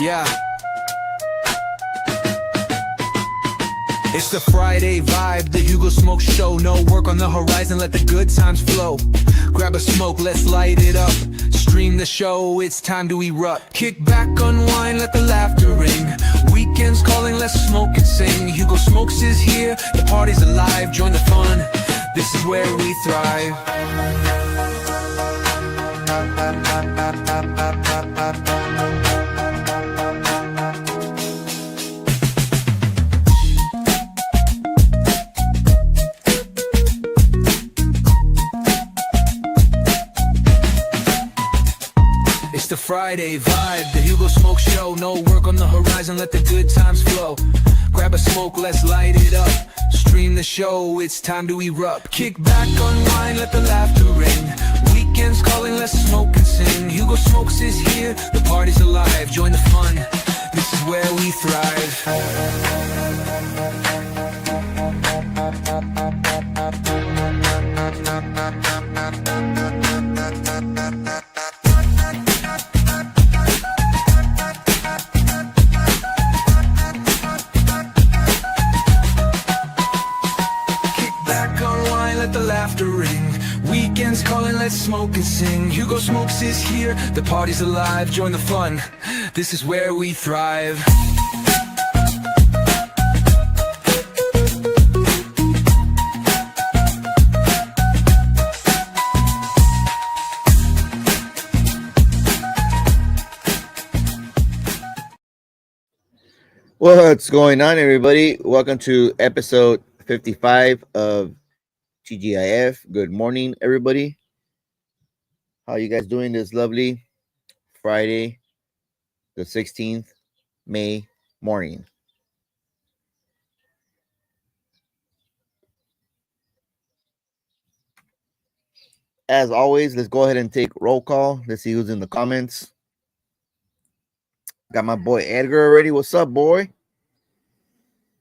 Yeah. It's the Friday vibe, the Hugo Smoke Show. No work on the horizon, let the good times flow. Grab a smoke, let's light it up. Stream the show, it's time to erupt. Kick back, unwind, let the laughter ring. Weekends calling, let's smoke and sing. Hugo Smokes is here, the party's alive. Join the fun, this is where we thrive. It's the Friday vibe, the Hugo Smoke Show. No work on the horizon, let the good times flow. Grab a smoke, let's light it up. Stream the show, it's time to erupt. Kick back, unwind, let the laughter ring. Weekends calling, let's smoke and sing. Hugo Smokes is here, the party's alive. Join the fun, this is where we thrive. Let the laughter ring. Weekends calling, let's smoke and sing. Hugo Smokes is here, the party's alive. Join the fun, this is where we thrive. What's going on, everybody? Welcome to episode 55 of TGIF. Good morning, everybody. How you guys doing this lovely Friday, the 16th May morning? As always, let's go ahead and take roll call. Let's see who's in the comments. Got my boy Edgar already. What's up, boy?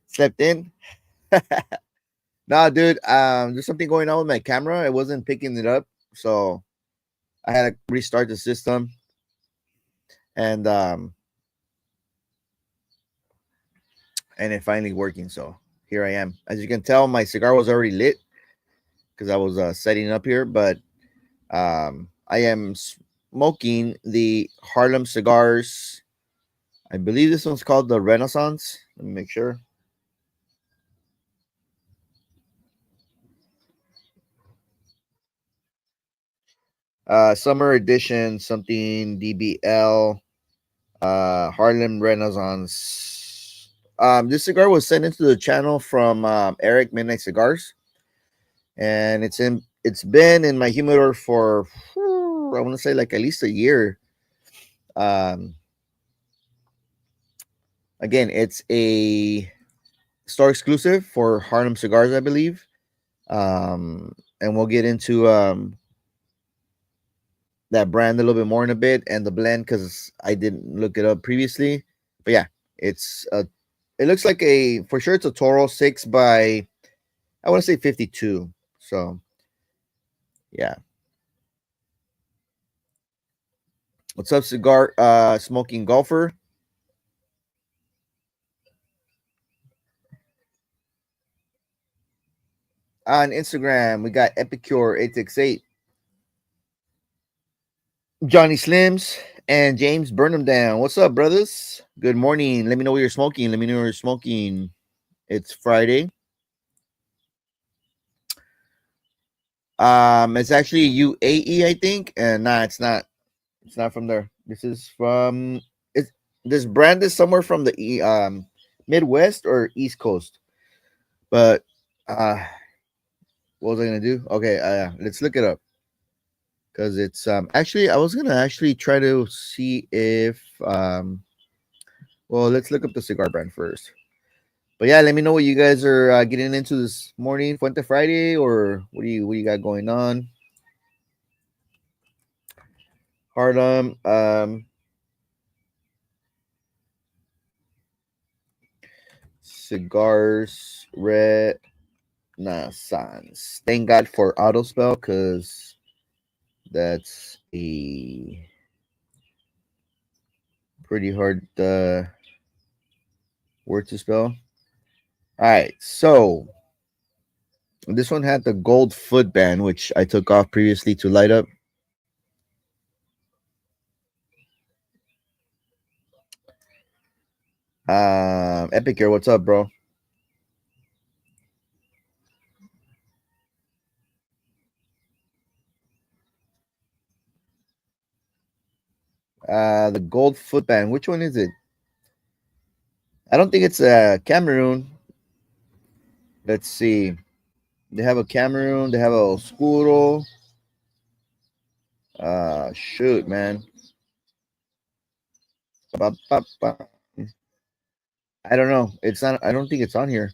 Slept in? Nah, dude. There's something going on with my camera. It wasn't picking it up, so I had to restart the system. And it finally working. So here I am. As you can tell, my cigar was already lit because I was setting up here. But I am smoking the Harlem cigars. I believe this one's called the Renaissance. Let me make sure. Summer edition, something DBL, Harlem Renaissance. This cigar was sent into the channel from Eric Midnight Cigars, and it's been in my humidor for I want to say like at least a year. Again, it's a store exclusive for Harlem Cigars, I believe. And we'll get into that brand a little bit more in a bit, and the blend because I didn't look it up previously. But yeah, it looks like for sure it's a Toro 6 by I want to say 52. So yeah. What's up, cigar smoking golfer? On Instagram, we got Epicure868. Johnny Slims and James Burnham Down. What's up, brothers? Good morning. Let me know what you're smoking. Let me know what you're smoking. It's Friday. It's actually UAE, I think. And nah, it's not. It's not from there. This is from this brand is somewhere from the Midwest or East Coast. But what was I gonna do? Okay, let's look it up. Because it's actually I was gonna actually try to see if well, let's look up the cigar brand first. But yeah, let me know what you guys are getting into this morning, Fuente Friday, or what do you got going on? Harlem, cigars, Renaissance. Thank God for autospell because that's a Pretty hard word to spell. All right, so this one had the gold footband, which I took off previously to light up. Epic here, what's up, bro? The gold footband. Which one is it? I don't think it's Cameroon. Let's see. They have a Cameroon. They have a Oscuro. Shoot, man. I don't know. It's not. I don't think it's on here.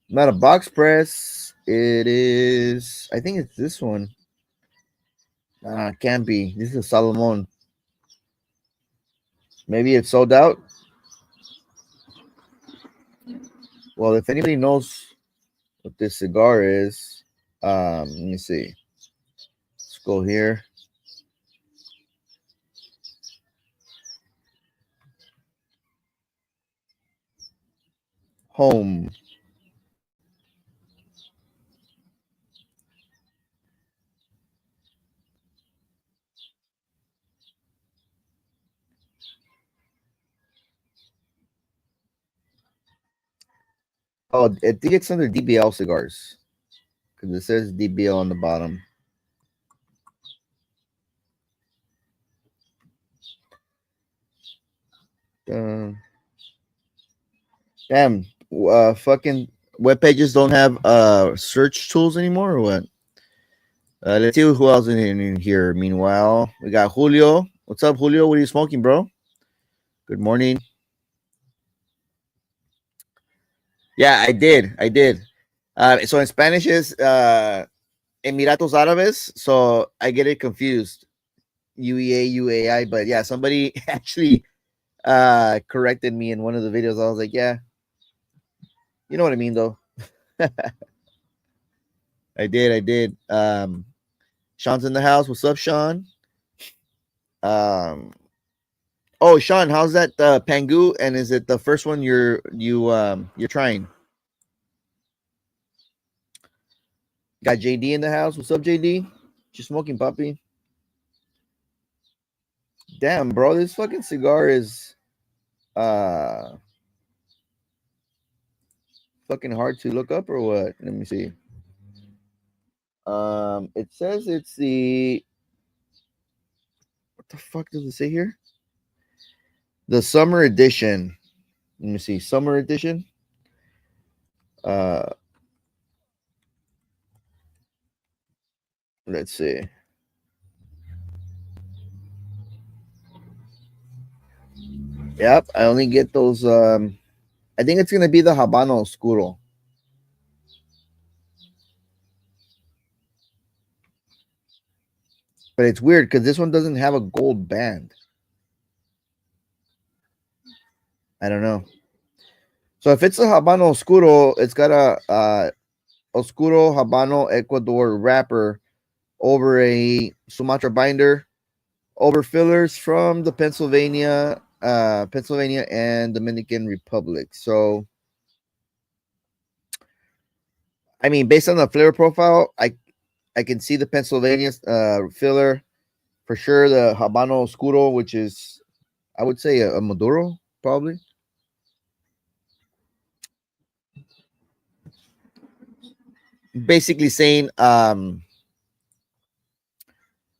Not a box press. It is. I think it's this one. Can't be. This is a Salomon. Maybe it's sold out. Well, if anybody knows what this cigar is, let me see. Let's go here. Home. Oh, I think it's under DBL cigars because it says DBL on the bottom. Damn, fucking web pages don't have search tools anymore, or what? Let's see who else in here. Meanwhile, we got Julio. What's up, Julio? What are you smoking, bro? Good morning. Yeah, I did. I did. So in Spanish is Emiratos Árabes, so I get it confused. UEA, UAI, but yeah, somebody actually corrected me in one of the videos. I was like, yeah, you know what I mean, though. I did. I did. Sean's in the house. What's up, Sean? Um, oh, Sean, how's that Pangu? And is it the first one you're trying? Got JD in the house. What's up, JD? You smoking, puppy? Damn, bro, this fucking cigar is uh fucking hard to look up or what? Let me see. It says it's the what the fuck does it say here? The summer edition. Let me see, summer edition. Uh, let's see. Yep, I only get those. I think it's gonna be the Habano Oscuro. But it's weird because this one doesn't have a gold band. I don't know. So if it's a Habano Oscuro, it's got a Oscuro Habano Ecuador wrapper over a Sumatra binder, over fillers from the Pennsylvania and Dominican Republic. So, I mean, based on the flavor profile, I can see the Pennsylvania filler for sure. The Habano Oscuro, which is, I would say, a Maduro, probably. Basically saying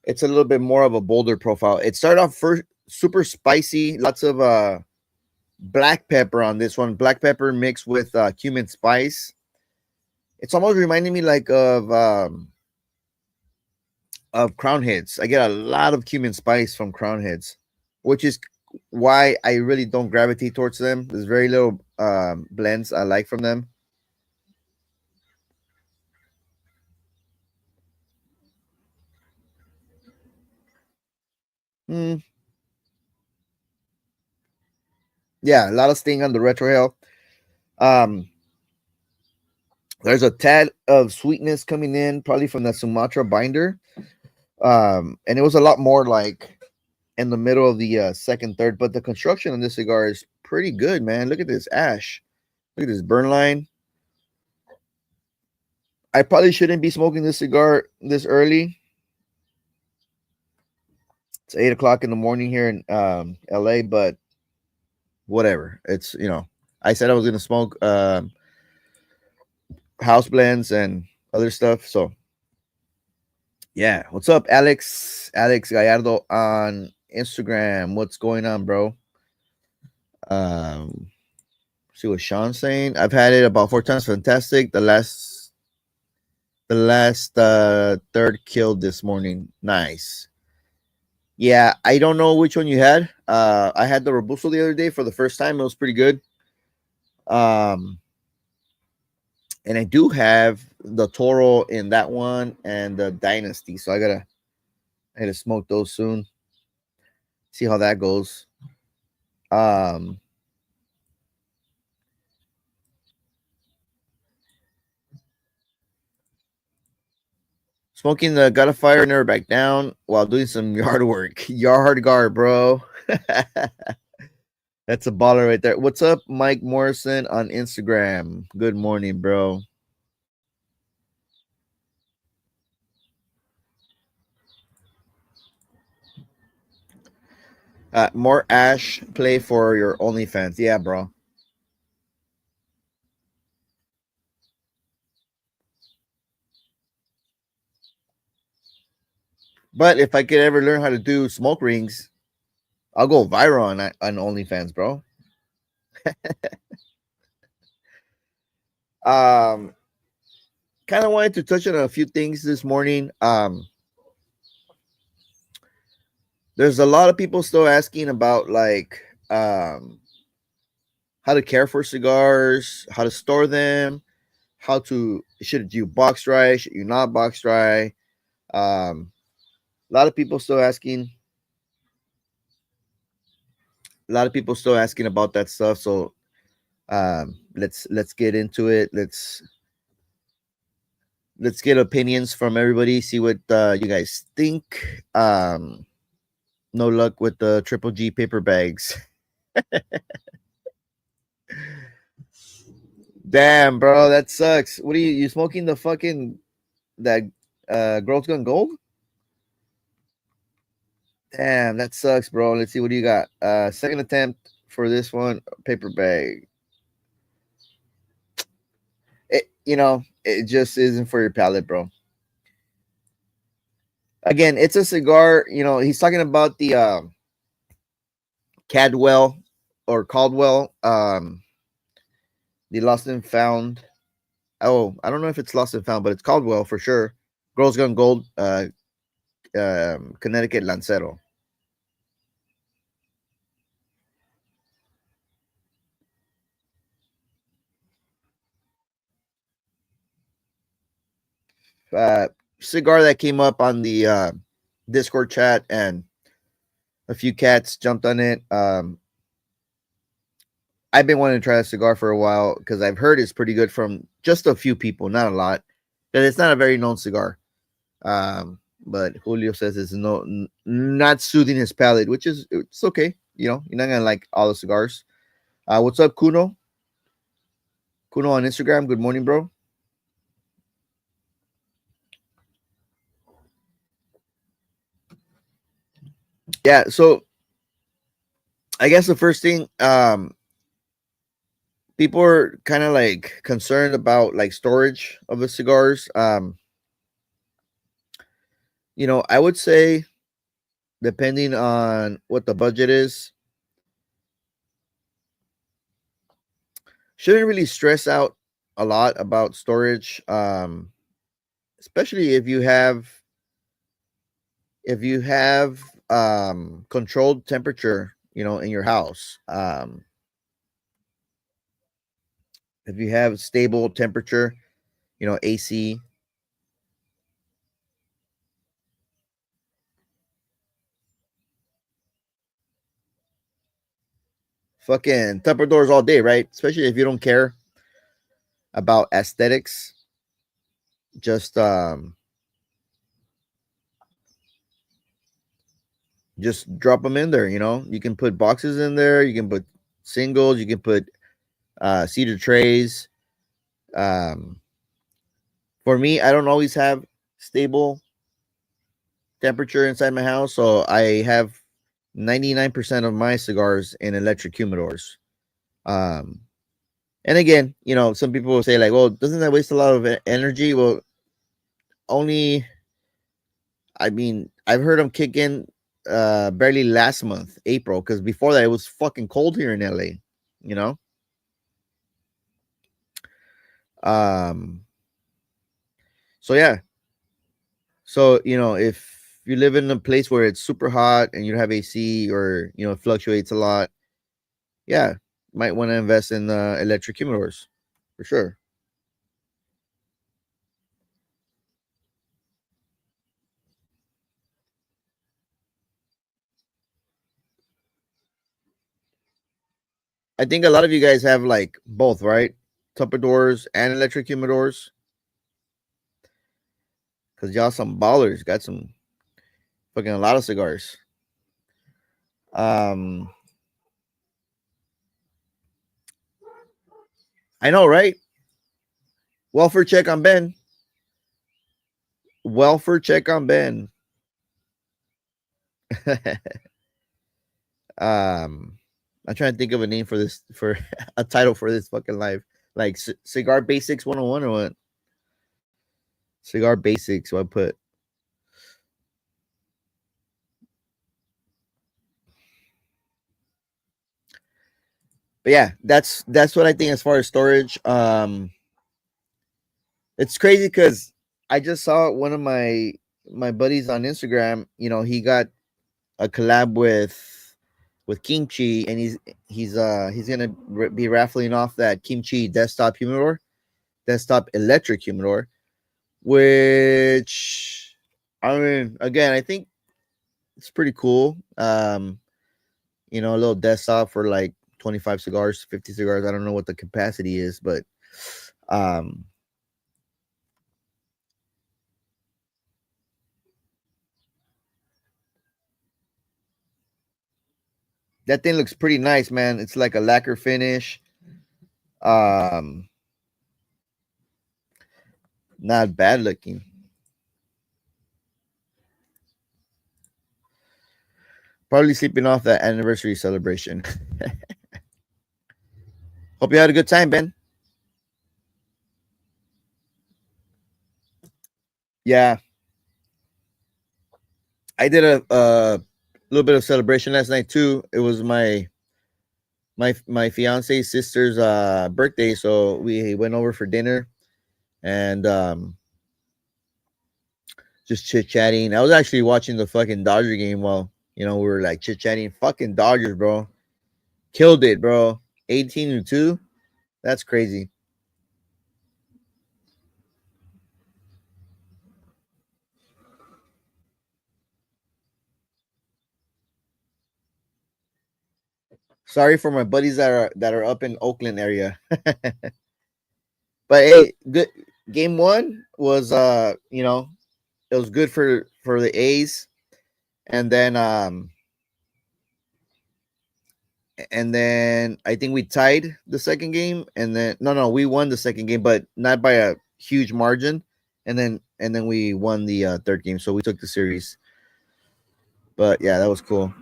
it's a little bit more of a bolder profile. It started off first super spicy, lots of black pepper on this one. Black pepper mixed with cumin spice. It's almost reminding me like of Crown Heads. I get a lot of cumin spice from Crown Heads, which is why I really don't gravitate towards them. There's very little blends I like from them. Mm, yeah, a lot of sting on the retrohale. Um, there's a tad of sweetness coming in, probably from the Sumatra binder. And it was a lot more like in the middle of the second third. But the construction on this cigar is pretty good, man. Look at this ash. Look at this burn line. I probably shouldn't be smoking this cigar this early. It's 8 o'clock in the morning here in LA, but whatever. It's, I said I was gonna smoke house blends and other stuff. So yeah, what's up, Alex? Alex Gallardo on Instagram. What's going on, bro? See what Sean's saying. I've had it about 4 times. Fantastic. The last third killed this morning. Nice. Yeah, I don't know which one you had. I had the Robusto the other day for the first time. It was pretty good. And I do have the Toro in that one and the Dynasty. So I gotta smoke those soon. See how that goes. Smoking the Got a Fire Never Back Down while doing some yard work. Yard guard, bro. That's a baller right there. What's up, Mike Morrison on Instagram? Good morning, bro. More Ash play for your OnlyFans. Yeah, bro. But if I could ever learn how to do smoke rings, I'll go viral on OnlyFans, bro. um, Kind of wanted to touch on a few things this morning. There's a lot of people still asking about like how to care for cigars, how to store them, how to should you box dry, should you not box dry. A lot of people still asking. A lot of people still asking about that stuff. So let's get into it. Let's get opinions from everybody. See what you guys think. No luck with the Triple G paper bags. Damn, bro, that sucks. What are you smoking the fucking that Girls Gone Gold? Damn, that sucks, bro. Let's see what do you got. Second attempt for this one, paper bag. It just isn't for your palate, bro. Again, it's a cigar. He's talking about the Cadwell or Caldwell, the Lost and Found. Oh, I don't know if it's Lost and Found, but it's Caldwell for sure. Girls Gone Gold, Connecticut Lancero. Cigar that came up on the Discord chat, and a few cats jumped on it. I've been wanting to try a cigar for a while because I've heard it's pretty good from just a few people, not a lot. But it's not a very known cigar. But Julio says it's not soothing his palate, which is it's okay. You're not gonna like all the cigars. What's up, Kuno? Kuno on Instagram. Good morning, bro. Yeah, so I guess the first thing, people are kind of like concerned about like storage of the cigars. I would say depending on what the budget is, shouldn't really stress out a lot about storage. Especially if you have controlled temperature, in your house. If you have stable temperature, AC. Fucking Tupper doors all day, right? Especially if you don't care about aesthetics. Just just drop them in there. You can put boxes in there. You can put singles. You can put cedar trays. Um, for me, I don't always have stable temperature inside my house, so I have 99% of my cigars in electric humidors. Um, and again, some people will say like, "Well, doesn't that waste a lot of energy?" Well, only I mean, I've heard them kick in barely last month, April, because before that it was fucking cold here in LA, you know. Um, so yeah, so if you live in a place where it's super hot and you have AC or it fluctuates a lot, yeah, might want to invest in electric humidors for sure. I think a lot of you guys have like both, right? Tupperdoors and electric humidors, because y'all some ballers, got some fucking a lot of cigars. Um, I know, right? Welfare check on Ben. Welfare check on Ben. I'm trying to think of a name for this, for a title for this fucking live, like Cigar Basics 101 or what? Cigar Basics. What I put? But yeah, that's what I think as far as storage. It's crazy because I just saw one of my buddies on Instagram. He got a collab with Kimchi, and he's gonna be raffling off that Kimchi desktop electric humidor, which I mean, again, I think it's pretty cool. A little desktop for like 25 cigars, 50 cigars. I don't know what the capacity is, but um, that thing looks pretty nice, man. It's like a lacquer finish. Um, Not bad looking. Probably sleeping off that anniversary celebration. Hope you had a good time, Ben. Yeah, I did a little bit of celebration last night too. It was my fiance's sister's birthday, so we went over for dinner and just chit chatting. I was actually watching the fucking Dodger game while we were like chit chatting. Fucking Dodgers, bro, killed it, bro. 18-2. That's crazy. Sorry for my buddies that are up in Oakland area. But hey, good game one was it was good for the A's, and then I think we tied the second game, and then no, we won the second game, but not by a huge margin, and then we won the third game, so we took the series. But yeah, that was cool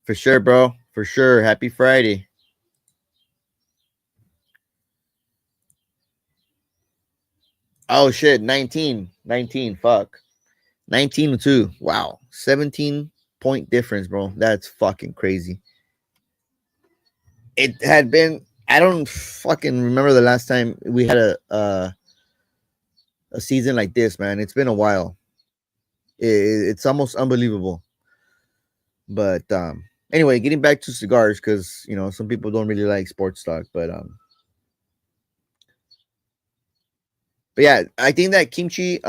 for sure, bro. For sure. Happy Friday. Oh shit, 19. Fuck. 19-2. Wow. 17-point difference, bro. That's fucking crazy. It had been, I don't fucking remember the last time we had a season like this, man. It's been a while. It's almost unbelievable. But anyway, getting back to cigars, because some people don't really like sports talk, but yeah, I think that kimchi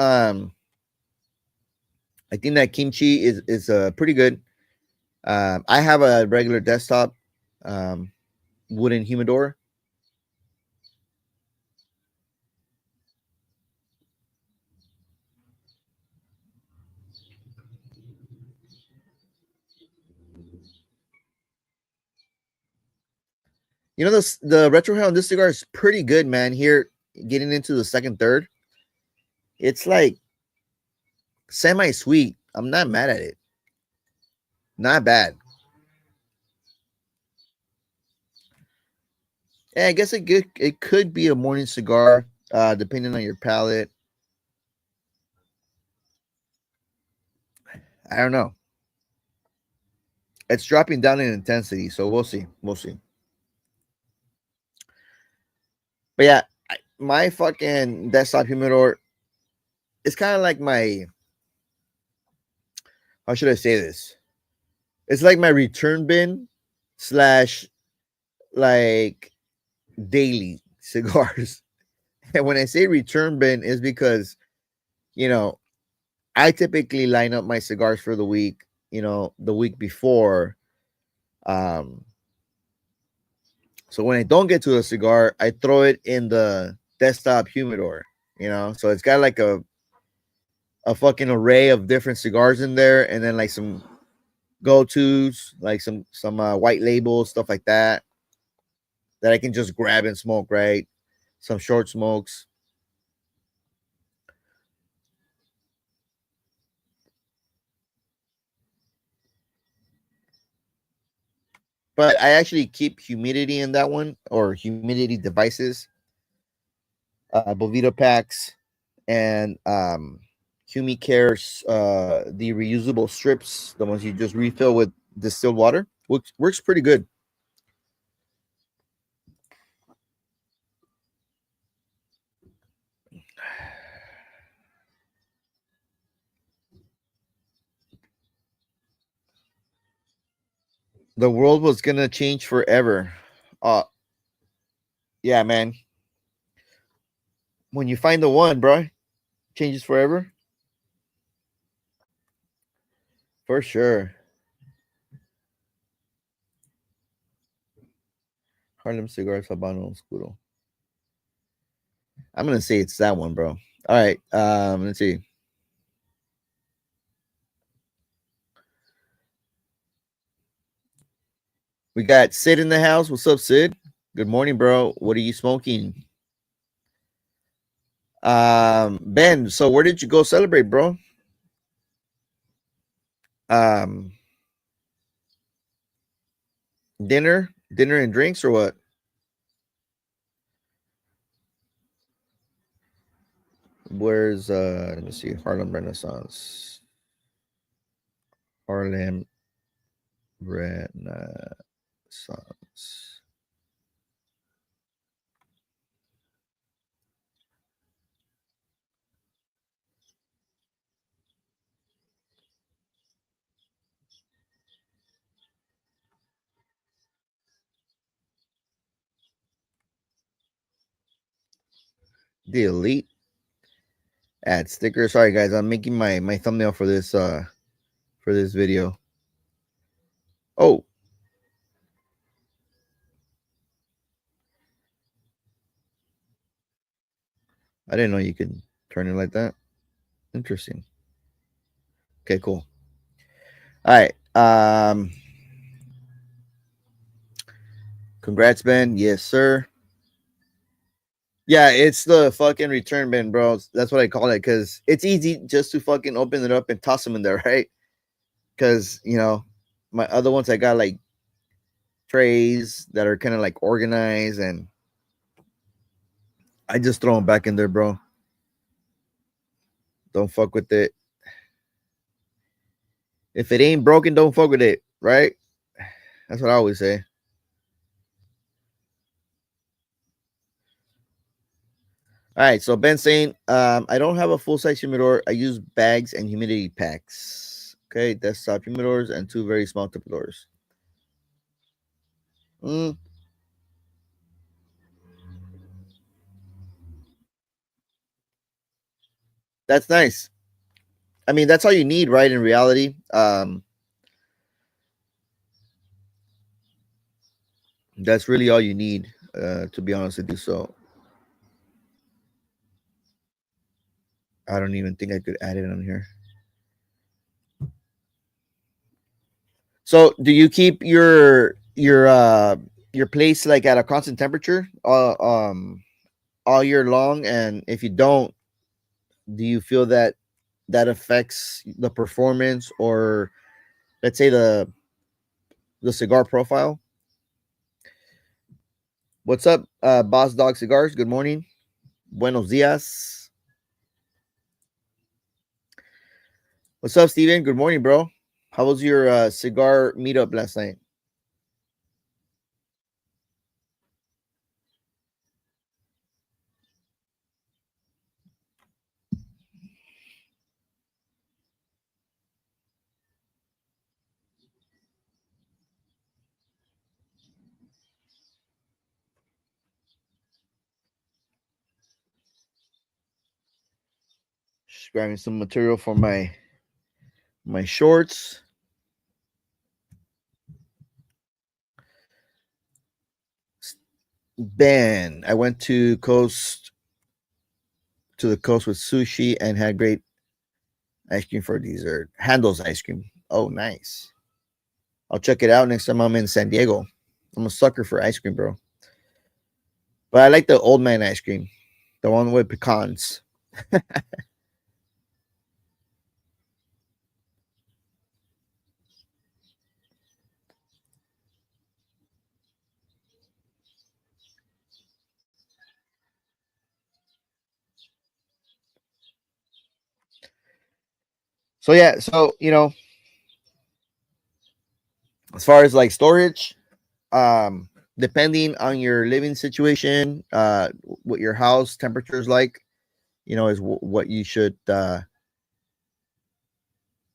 is pretty good. I have a regular desktop um, wooden humidor. You know, the retro head on this cigar is pretty good, man. Here, getting into the second third, it's like semi sweet. I'm not mad at it. Not bad. Yeah, I guess it could be a morning cigar, depending on your palate. I don't know. It's dropping down in intensity, so we'll see. We'll see. But yeah, my fucking desktop humidor is kind of like my, how should I say this? It's like my return bin slash like daily cigars. And when I say return bin is because, you know, I typically line up my cigars for the week, the week before. Um, so when I don't get to a cigar, I throw it in the desktop humidor. So it's got like a fucking array of different cigars in there, and then like some go-tos, like some white labels, stuff like that I can just grab and smoke, right? Some short smokes. But I actually keep humidity in that one, or humidity devices, Bovita packs, and HumiCares, the reusable strips, the ones you just refill with distilled water, which works pretty good. The world was gonna change forever. Uh yeah, man. When you find the one, bro, changes forever. For sure. Harlem Cigars Habano Oscuro. I'm gonna say it's that one, bro. All right. Let's see. We got Sid in the house. What's up, Sid? Good morning, bro. What are you smoking? Ben, so where did you go celebrate, bro? Um, dinner and drinks, or what? Where's let me see, Harlem Renaissance. Harlem Renaissance. The Elite ad sticker. Sorry guys, I'm making my thumbnail for this video. Oh, I didn't know you could turn it like that. Interesting. Okay, cool. All right. Congrats, Ben. Yes, sir. Yeah, it's the fucking return bin, bro. That's what I call it, because it's easy just to fucking open it up and toss them in there, right? Because my other ones, I got like trays that are kind of like organized, and I just throw them back in there, bro. Don't fuck with it. If it ain't broken, don't fuck with it, right? That's what I always say. All right, so Ben saying, I don't have a full size humidor. I use bags and humidity packs. Okay, desktop humidors and two very small humidors. Mm, that's nice. I mean, that's all you need, right? In reality, that's really all you need, to be honest with you. So I don't even think I could add it on here. So do you keep your your place like at a constant temperature all year long? And if you don't, do you feel that that affects the performance, or let's say the cigar profile? What's up, Boss Dog Cigars? Good morning. Buenos dias. What's up, Steven? Good morning, bro. How was your cigar meetup last night? Just grabbing some material for my shorts. Ben, I went to the coast with sushi and had great ice cream for dessert. Handel's ice cream. Oh, nice. I'll check it out next time I'm in San Diego. I'm a sucker for ice cream, bro. But I like the old man ice cream, the one with pecans. So yeah, so as far as like storage, depending on your living situation, what your house temperature is like, is what you should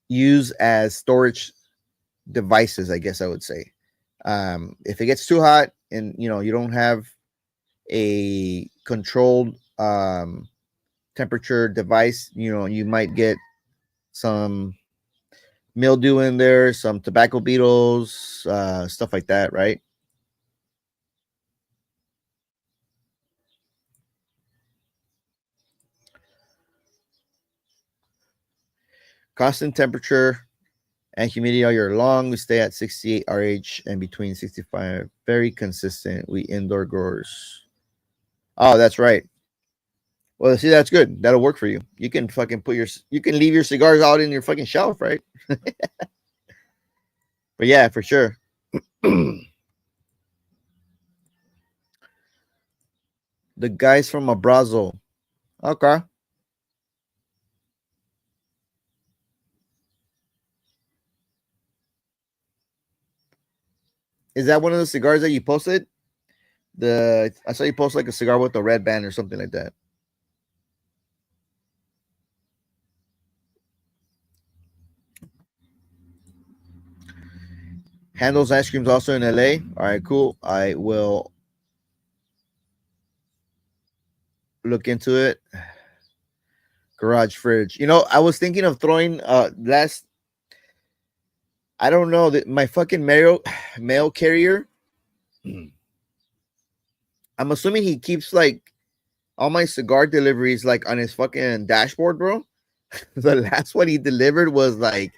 use as storage devices, I guess I would say. If it gets too hot and you don't have a controlled temperature device, you might get some mildew in there, some tobacco beetles, stuff like that, right? Constant temperature and humidity all year long. We stay at 68 RH and between 65. Very consistent. We indoor growers. Oh, that's right. Well, see, that's good. That'll work for you. You can fucking you can leave your cigars out in your fucking shelf, right? But yeah, for sure. The guys from Abrazo. Okay. Is that one of the cigars that you posted? I saw you post like a cigar with a red band or something like that. Handles ice cream's also in LA. All right, cool. I will look into it. Garage fridge. I was thinking of throwing last. I don't know that my fucking mail carrier. I'm assuming he keeps like all my cigar deliveries like on his fucking dashboard, bro. The last one he delivered was like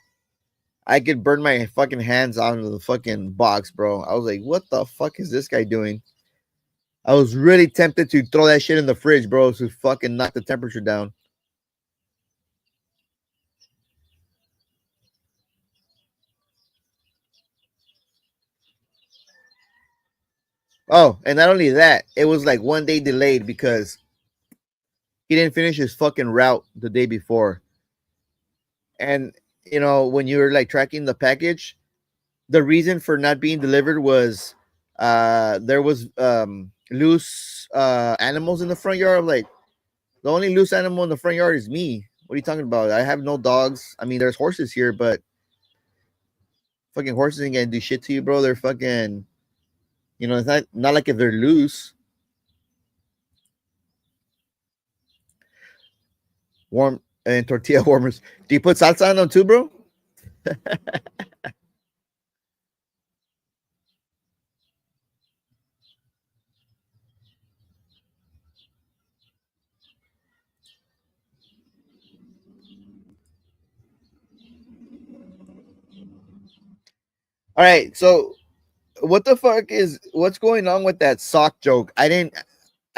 I could burn my fucking hands out of the fucking box, bro. I was like, what the fuck is this guy doing? I was really tempted to throw that shit in the fridge, bro, to fucking knock the temperature down. Oh, and not only that, it was like 1 day delayed because he didn't finish his fucking route the day before. And when you're like tracking the package, the reason for not being delivered was there was loose animals in the front yard. Like the only loose animal in the front yard is me. What are you talking about? I have no dogs. I mean, there's horses here, but fucking horses ain't gonna do shit to you, bro. They're fucking, it's not like if they're loose. Warm and tortilla warmers. Do you put salsa on them too, bro? All right. So what the fuck is what's going on with that sock joke? I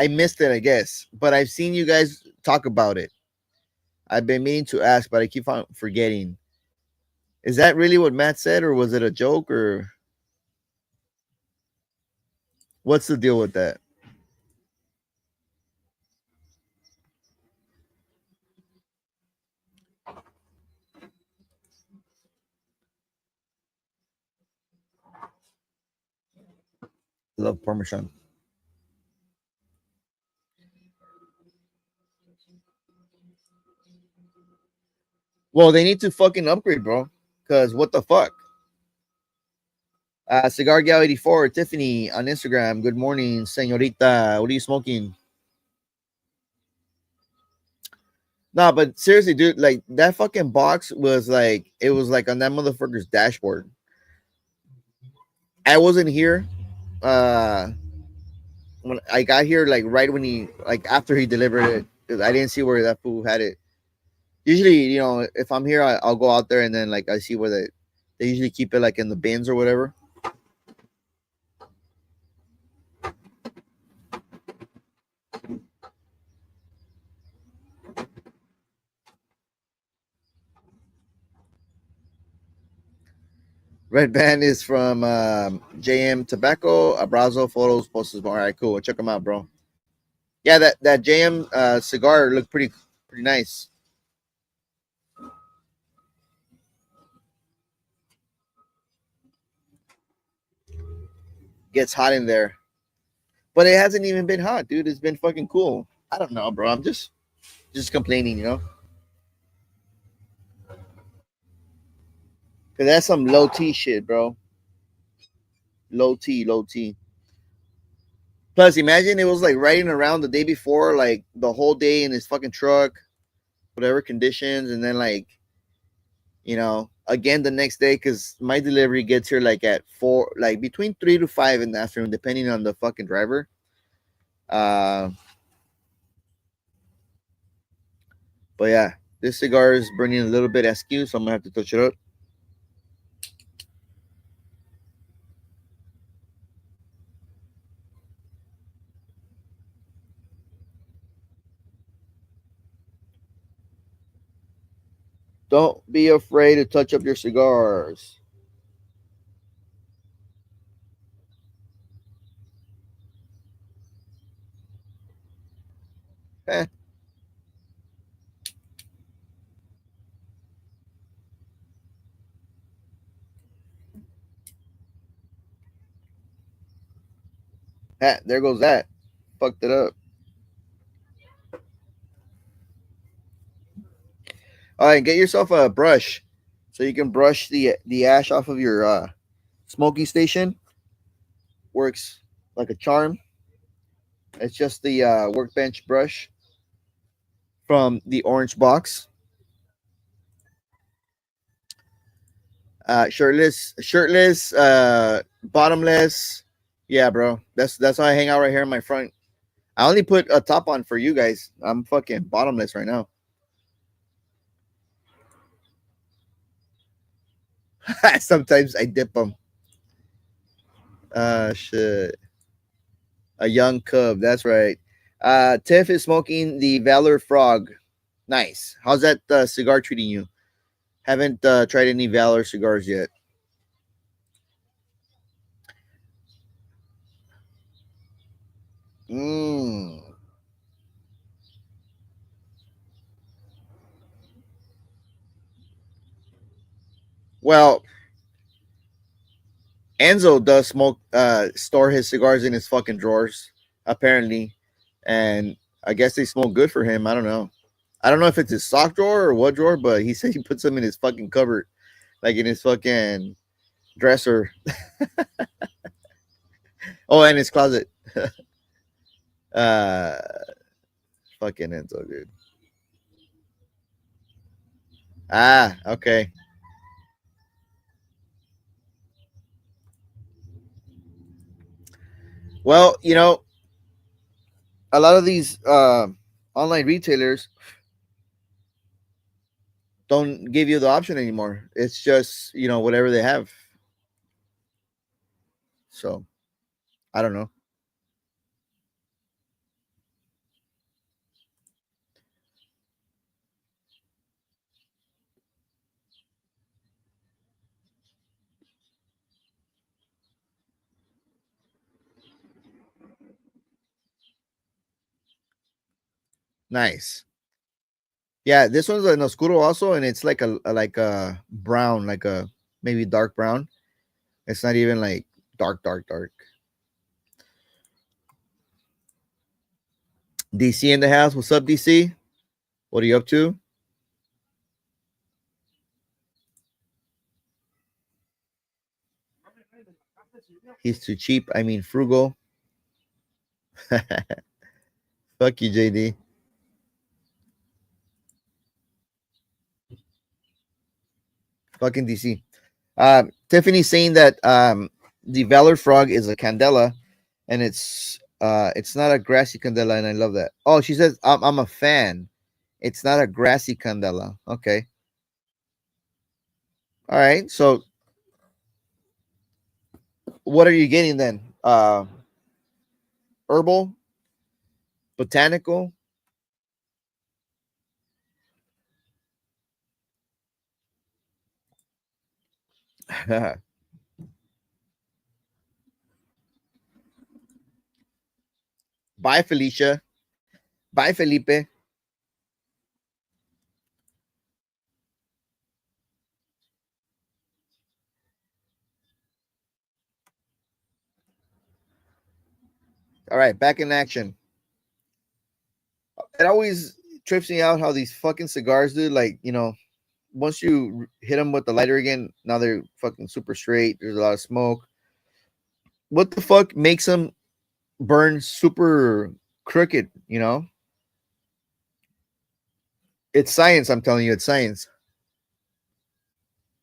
missed it, I guess, but I've seen you guys talk about it. I've been meaning to ask, but I keep on forgetting. Is that really what Matt said, or was it a joke, or what's the deal with that? Love Parmesan. Well, they need to fucking upgrade, bro. Cause what the fuck? Cigar Gal 84, Tiffany on Instagram. Good morning, senorita. What are you smoking? Nah, but seriously, dude, like that fucking box was like it was like on that motherfucker's dashboard. I wasn't here. When I got here, like right when he like after he delivered it, because I didn't see where that fool had it. Usually, if I'm here, I'll go out there and then like I see where they usually keep it like in the bins or whatever. Red Band is from JM Tobacco. Abrazo photos posted. All right, cool. Check them out, bro. Yeah, that JM cigar looked pretty nice. Gets hot in there, but it hasn't even been hot, dude. It's been fucking cool. I don't know, bro. I'm just complaining, because that's some low T shit, bro. Low T, low T. Plus, imagine it was like riding around the day before, like the whole day in his fucking truck, whatever conditions, and then like again the next day because my delivery gets here like at 4, like between 3 to 5 in the afternoon, depending on the fucking driver. Uh, but yeah, this cigar is burning a little bit askew, so I'm gonna have to touch it up. Don't be afraid to touch up your cigars. Eh, there goes that. Fucked it up. All right, get yourself a brush so you can brush the ash off of your smoking station. Works like a charm. It's just the workbench brush from the orange box. Shirtless, bottomless. Yeah, bro. That's how I hang out right here in my front. I only put a top on for you guys. I'm fucking bottomless right now. Sometimes I dip them. Shit. A young cub. That's right. Tiff is smoking the Valor Frog. Nice. How's that cigar treating you? Haven't tried any Valor cigars yet. Mm. Well, Enzo does store his cigars in his fucking drawers, apparently, and I guess they smoke good for him. I don't know. I don't know if it's his sock drawer or what drawer, but he said he puts them in his fucking cupboard, like in his fucking dresser. Oh, and his closet. uh, Fucking Enzo, dude. Ah, okay. Well, a lot of these online retailers don't give you the option anymore. It's just whatever they have. So I don't know. Nice. Yeah, this one's an oscuro also, and it's like a brown, like a maybe dark brown. It's not even like dark, dark, dark. DC in the house. What's up, DC? What are you up to? He's too cheap. I mean, frugal. Fuck you, JD. Fucking DC. Tiffany's saying that the Valor Frog is a candela, and it's not a grassy candela, and I love that. Oh, she says I'm a fan. It's not a grassy candela. Okay. All right. So what are you getting then? Herbal, botanical. Bye, Felicia. Bye, Felipe. All right, back in action. It always trips me out how these fucking cigars, dude. Like, once you hit them with the lighter again, now they're fucking super straight. There's a lot of smoke. What the fuck makes them burn super crooked? It's science. I'm telling you, it's science.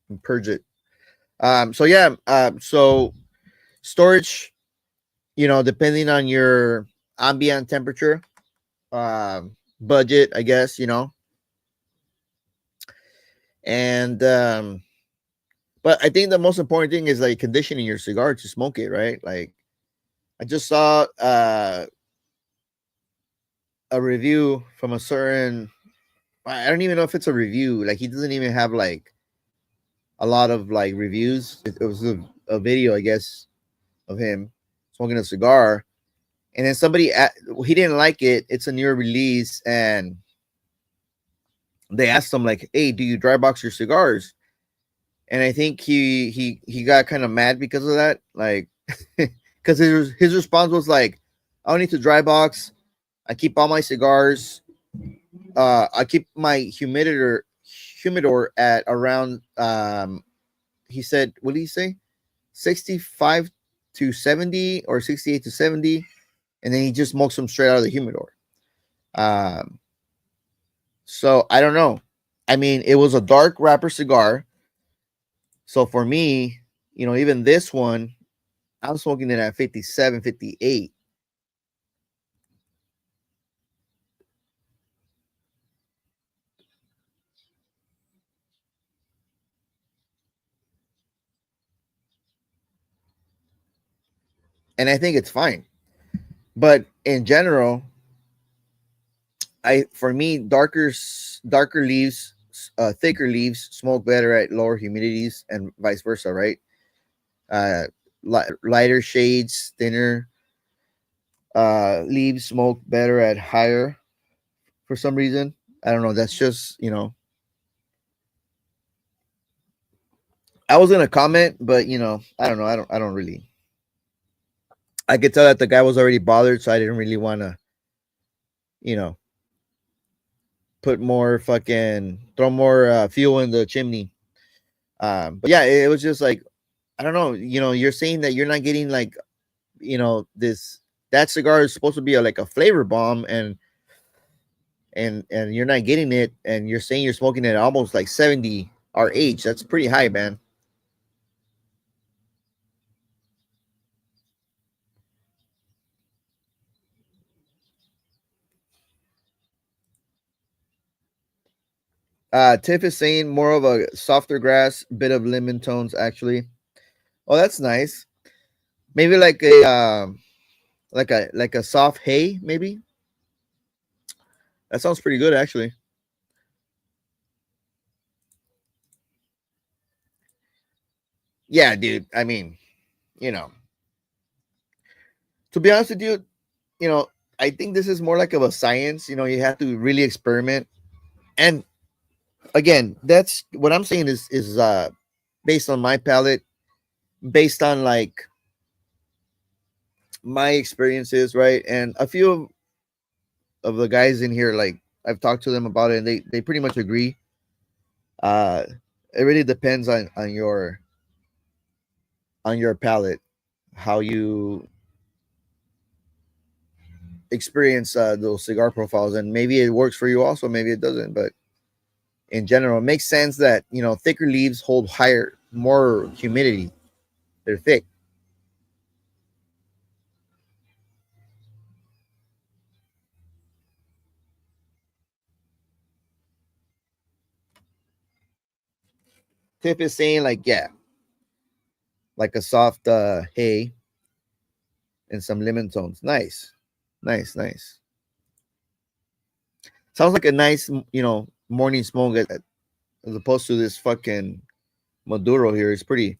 And purge it. So yeah. So storage. Depending on your ambient temperature, budget, I guess. And but I think the most important thing is like conditioning your cigar to smoke it, right? Like I just saw a review from a certain, I don't even know if it's a review. Like he doesn't even have like a lot of like reviews. It was a video, I guess, of him smoking a cigar, and then he didn't like it. It's a newer release, and they asked him like, "Hey, do you dry box your cigars?" And I think he got kind of mad because of that, like, because his response was like, "I don't need to dry box. I keep all my cigars. I keep my humidor at around he said, what did he say? 65 to 70 or 68 to 70, and then he just smokes them straight out of the humidor. Um so I don't know. I mean, it was a dark wrapper cigar. So for me, even this one, I'm smoking it at 57, 58. And I think it's fine. But in general, for me, darker leaves, thicker leaves smoke better at lower humidities, and vice versa, right? Uh, Lighter shades, thinner leaves smoke better at higher for some reason. I don't know. That's just I was gonna comment, but I don't know. I don't really. I could tell that the guy was already bothered, so I didn't really want to, you know, put more fucking throw more fuel in the chimney. But yeah, it was just like I don't know. You're saying that you're not getting like this that cigar is supposed to be like a flavor bomb, and you're not getting it, and you're saying you're smoking it almost like 70 RH. That's pretty high, man. Tiff is saying more of a softer grass, bit of lemon tones actually. Oh, that's nice. Maybe like a like a soft hay, maybe. That sounds pretty good, actually. Yeah, dude. I mean, you know, to be honest with you, you know, I think this is more like of a science. You have to really experiment. And again, that's what I'm saying is based on my palate, based on like my experiences, right? And a few of the guys in here, like I've talked to them about it, and they pretty much agree. Uh, it really depends on your palate, how you experience those cigar profiles, and maybe it works for you also, maybe it doesn't. But in general, it makes sense that thicker leaves hold higher, more humidity. They're thick. Tip is saying like, yeah, like a soft hay and some lemon tones. Nice, nice, nice. Sounds like a nice morning smoke as opposed to this fucking Maduro here. It's pretty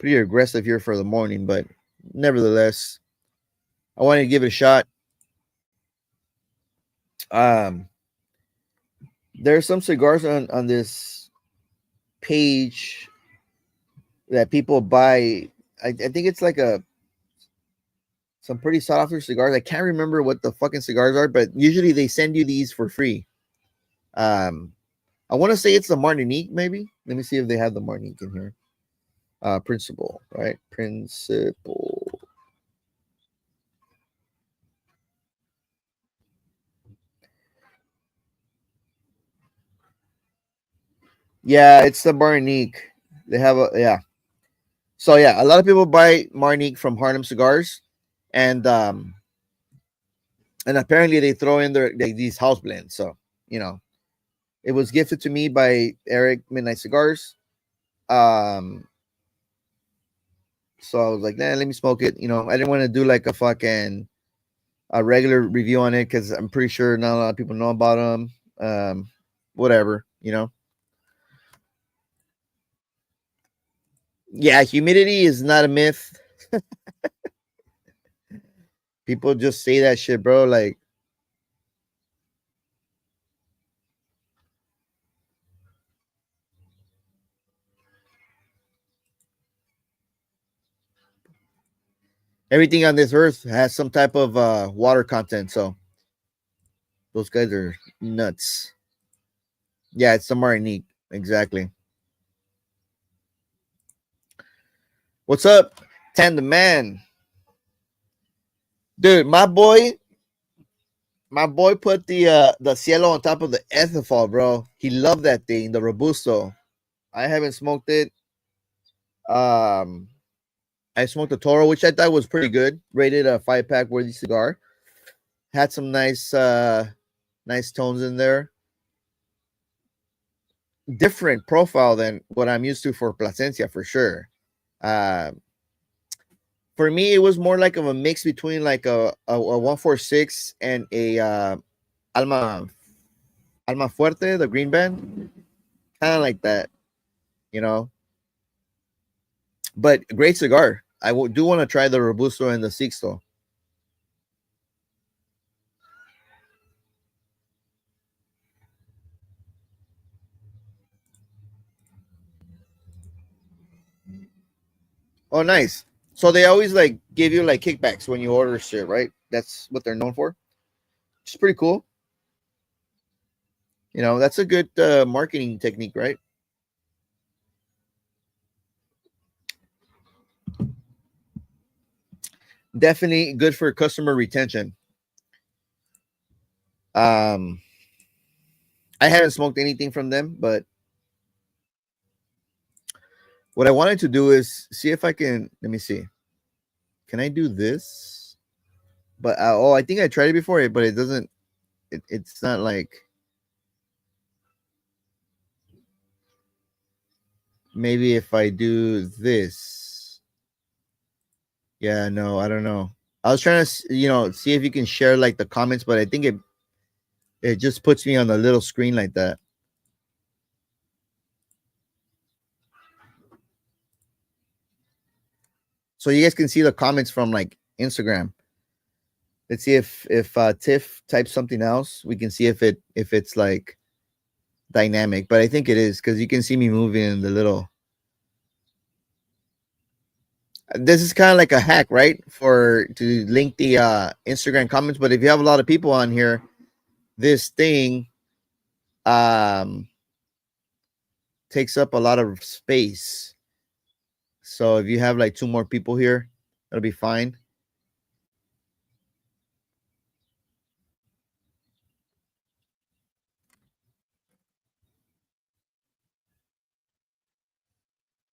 aggressive here for the morning, but nevertheless, I wanted to give it a shot. Um, there's some cigars on this page that people buy. I think it's like some pretty sought after cigars. I can't remember what the fucking cigars are, but usually they send you these for free. Um, I want to say it's the Martinique, maybe. Let me see if they have the Martinique in here. Principal, right? Principal. Yeah, it's the Martinique. They have a yeah. So yeah, a lot of people buy Martinique from Harlem Cigars, and apparently they throw in these house blends. So you know, it was gifted to me by Eric Midnight Cigars. Um, so I was like, nah, let me smoke it. I didn't want to do like a regular review on it because I'm pretty sure not a lot of people know about them. Whatever. Yeah, humidity is not a myth. People just say that shit, bro. Like, everything on this earth has some type of water content. So those guys are nuts. Yeah, it's somewhere unique. Exactly. What's up, Tandem Man? Dude, my boy put the cielo on top of the ethanol, bro. He loved that thing, the robusto. I haven't smoked it. Um, I smoked the Toro, which I thought was pretty good. Rated a 5-pack worthy cigar. Had some nice tones in there. Different profile than what I'm used to for Plasencia for sure. Uh, for me, it was more like of a mix between like a 146 and a Alma Alma Fuerte, the green band, kind of like that, you know. But great cigar. Do want to try the Robusto and the Sixto. Oh, nice. So they always like give you like kickbacks when you order shit, right? That's what they're known for. It's pretty cool. That's a good marketing technique, right? Definitely good for customer retention. Um, I haven't smoked anything from them, but what I wanted to do is see if I can. Let me see. Can I do this? But I think I tried it before, but it doesn't. It's not like maybe if I do this. Yeah, no, I don't know. I was trying to, see if you can share like the comments, but I think it just puts me on the little screen like that. So you guys can see the comments from like Instagram. Let's see if Tiff types something else. We can see if it's like dynamic, but I think it is because you can see me moving in the little. This is kind of like a hack, right? For to link the Instagram comments. But if you have a lot of people on here, this thing um takes up a lot of space. So if you have like two more people here, that'll be fine.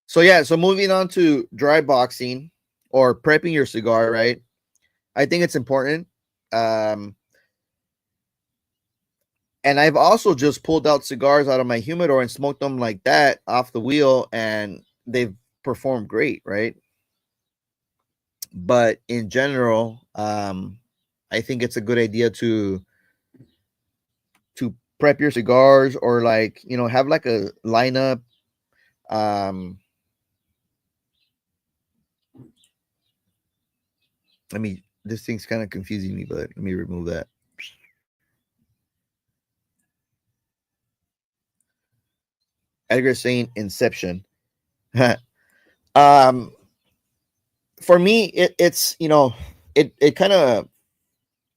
So yeah, so moving on to dry boxing or prepping your cigar, right? I think it's important. Um, and I've also just pulled out cigars out of my humidor and smoked them like that off the wheel, and they've performed great, right? But in general, I think it's a good idea to prep your cigars or like have like a lineup. Um, this thing's kind of confusing me, but let me remove that. Edgar saying Inception. um, for me, it's it kind of,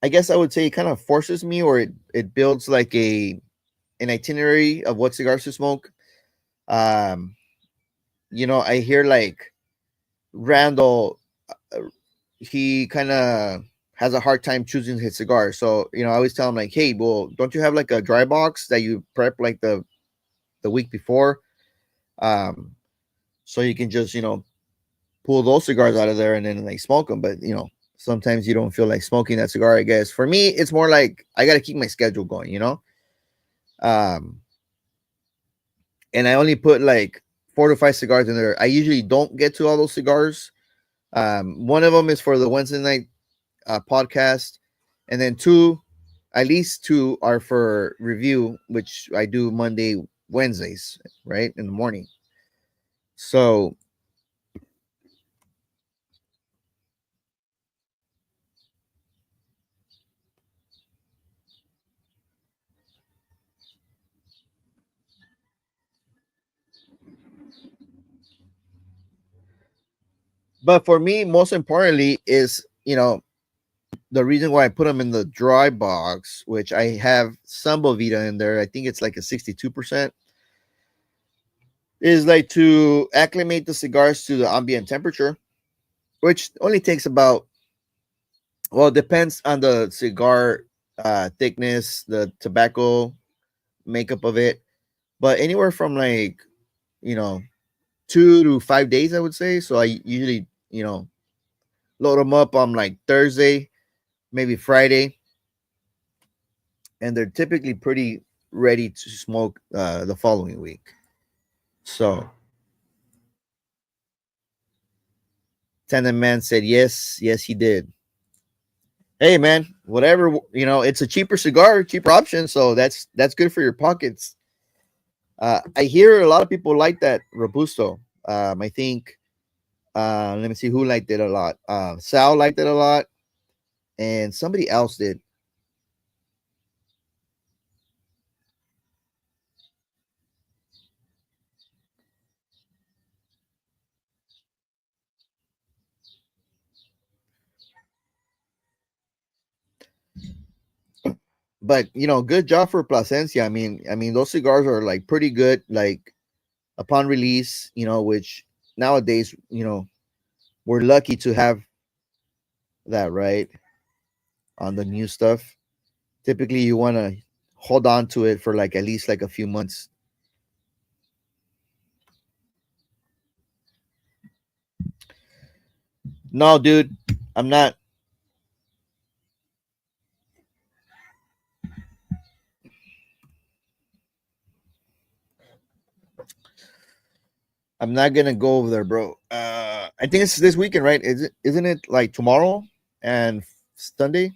I guess I would say, it kind of forces me, or it builds like an itinerary of what cigars to smoke. Um, I hear like Randall, uh, he kind of has a hard time choosing his cigar. So I always tell him like, hey, well, don't you have like a dry box that you prep like the week before, um, so you can just pull those cigars out of there and then like smoke them. But sometimes you don't feel like smoking that cigar. I guess for me, it's more like I got to keep my schedule going. Um, and I only put like 4 to 5 cigars in there. I usually don't get to all those cigars. One of them is for the Wednesday night podcast, and then two, at least two, are for review, which I do Monday, Wednesdays, right in the morning. So, but for me, most importantly, is the reason why I put them in the dry box, which I have some Bovita in there. I think it's like a 62%. Is like to acclimate the cigars to the ambient temperature, which only takes about, well, it depends on the cigar thickness, the tobacco makeup of it, but anywhere from like, you know 2 to 5 days, I would say. So I usually load them up on like Thursday, maybe Friday, and they're typically pretty ready to smoke the following week. So Tandem Man said yes, yes he did. Hey man, whatever, it's a cheaper cigar, cheaper option, so that's good for your pockets. I hear a lot of people like that Robusto. I think, let me see who liked it a lot. Sal liked it a lot, and somebody else did. But good job for Plasencia. I mean, those cigars are like pretty good, like upon release. Which nowadays, we're lucky to have that, right, on the new stuff. Typically, you want to hold on to it for like at least like a few months. No, dude, I'm not. I'm not gonna go over there, bro. I think it's this weekend, right? Isn't it like tomorrow and Sunday?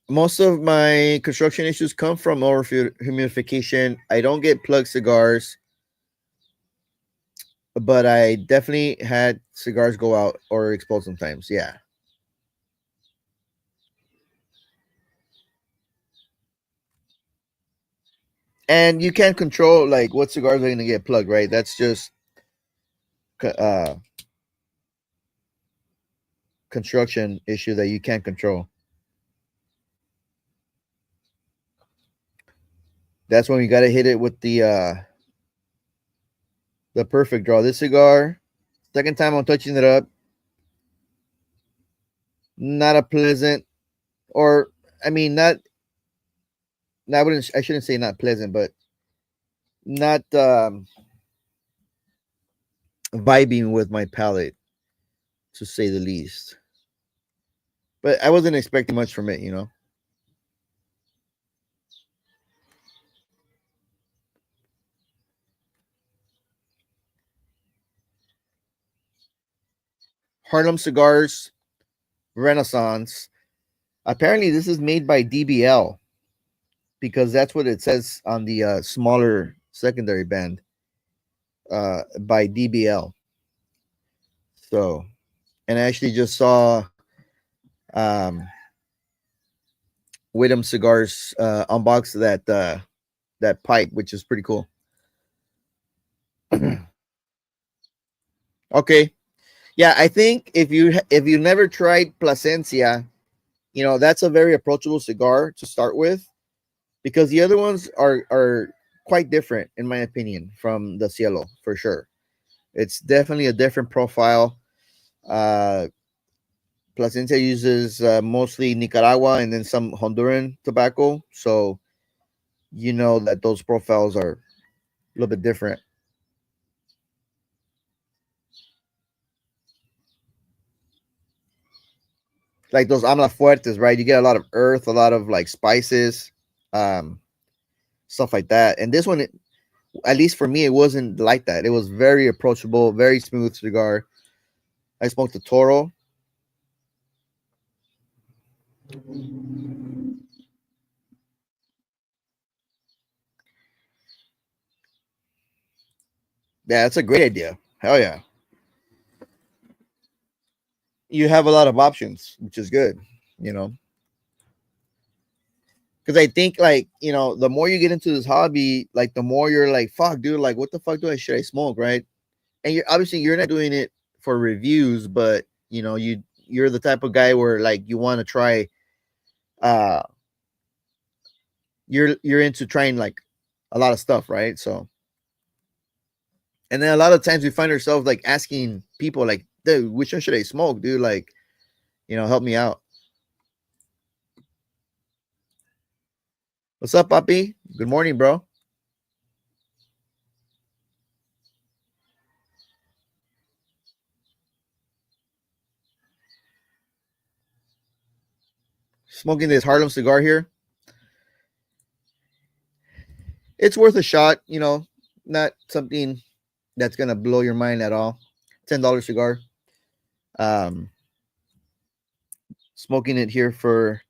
Most of my construction issues come from over humidification. I don't get plug cigars, but I definitely had cigars go out or explode sometimes. Yeah. And you can't control like what cigars are going to get plugged, right? That's just uh construction issue that you can't control. That's when you got to hit it with the perfect draw. This cigar, second time I'm touching it up, not a pleasant, or I mean, I shouldn't say not pleasant, but not vibing with my palate, to say the least. But I wasn't expecting much from it, you know. Harlem Cigars Renaissance. Apparently, this is made by DBL because that's what it says on the smaller secondary band, by DBL. So, and I actually just saw um, Widom Cigars unbox that pipe, which is pretty cool. Okay, yeah, I think if you never tried Plasencia, you know that's a very approachable cigar to start with because the other ones are quite different in my opinion from the Cielo for sure. It's definitely a different profile. Uh, Plasencia uses mostly Nicaragua and then some Honduran tobacco, so you know that those profiles are a little bit different. Like those amla fuertes, right? You get a lot of earth, a lot of like spices, um, stuff like that. And this one, at least for me, it wasn't like that. It was very approachable, very smooth cigar. I smoked the Toro. Yeah, that's a great idea. Hell yeah. You have a lot of options, which is good, you know. Because I think like, you know, the more you get into this hobby, like the more you're like, fuck, dude, like what the fuck do I should I smoke, right? And you're obviously you're not doing it for reviews, but you know, you're the type of guy where like you want to try uh you're into trying like a lot of stuff, right? So and then a lot of times we find ourselves like asking people like, dude, which one should I smoke, dude? Like, you know, help me out. What's up, Papi? Good morning, bro. Smoking this Harlem cigar here. It's worth a shot, you know, not something that's gonna blow your mind at all. $10 cigar. Um, Smoking it here for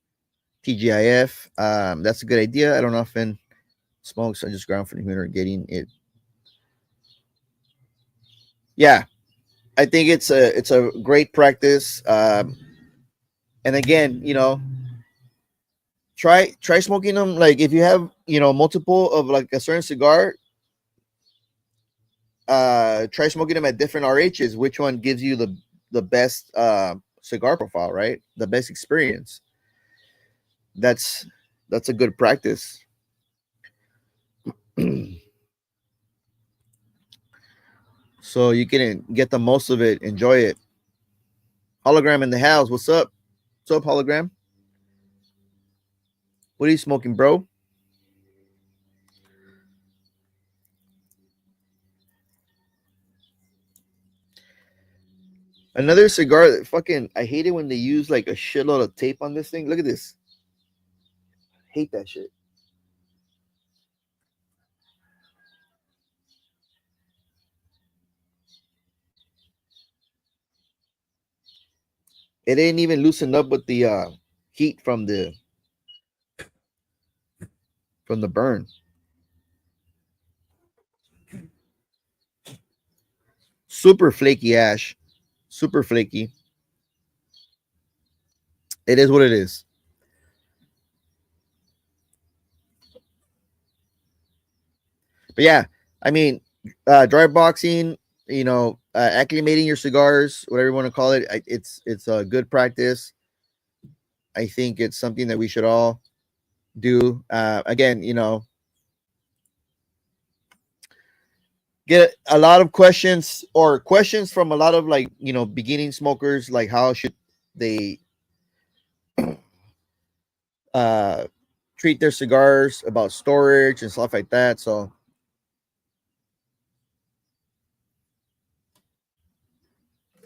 TGIF. That's a good idea. I don't often smoke, so I just ground for the humidor getting it. Yeah, I think it's a great practice. And again, you know, try smoking them. Like if you have multiple of like a certain cigar, try smoking them at different RHs. Which one gives you the best cigar profile, right? The best experience. That's that's a good practice. So you can get the most of it, enjoy it. Hologram in the house. What's up? What's up, hologram? What are you smoking, bro? Another cigar that fucking I hate it when they use like a shitload of tape on this thing. Look at this. Hate that shit. it didn't even loosen up with the heat from the burn. Super flaky ash, super flaky. It is what it is. But yeah, I mean, dry boxing, acclimating your cigars, whatever you want to call it, it's a good practice. I think it's something that we should all do. Again, get a lot of questions or questions from a lot of like beginning smokers, like how should they uh treat their cigars, about storage and stuff like that. So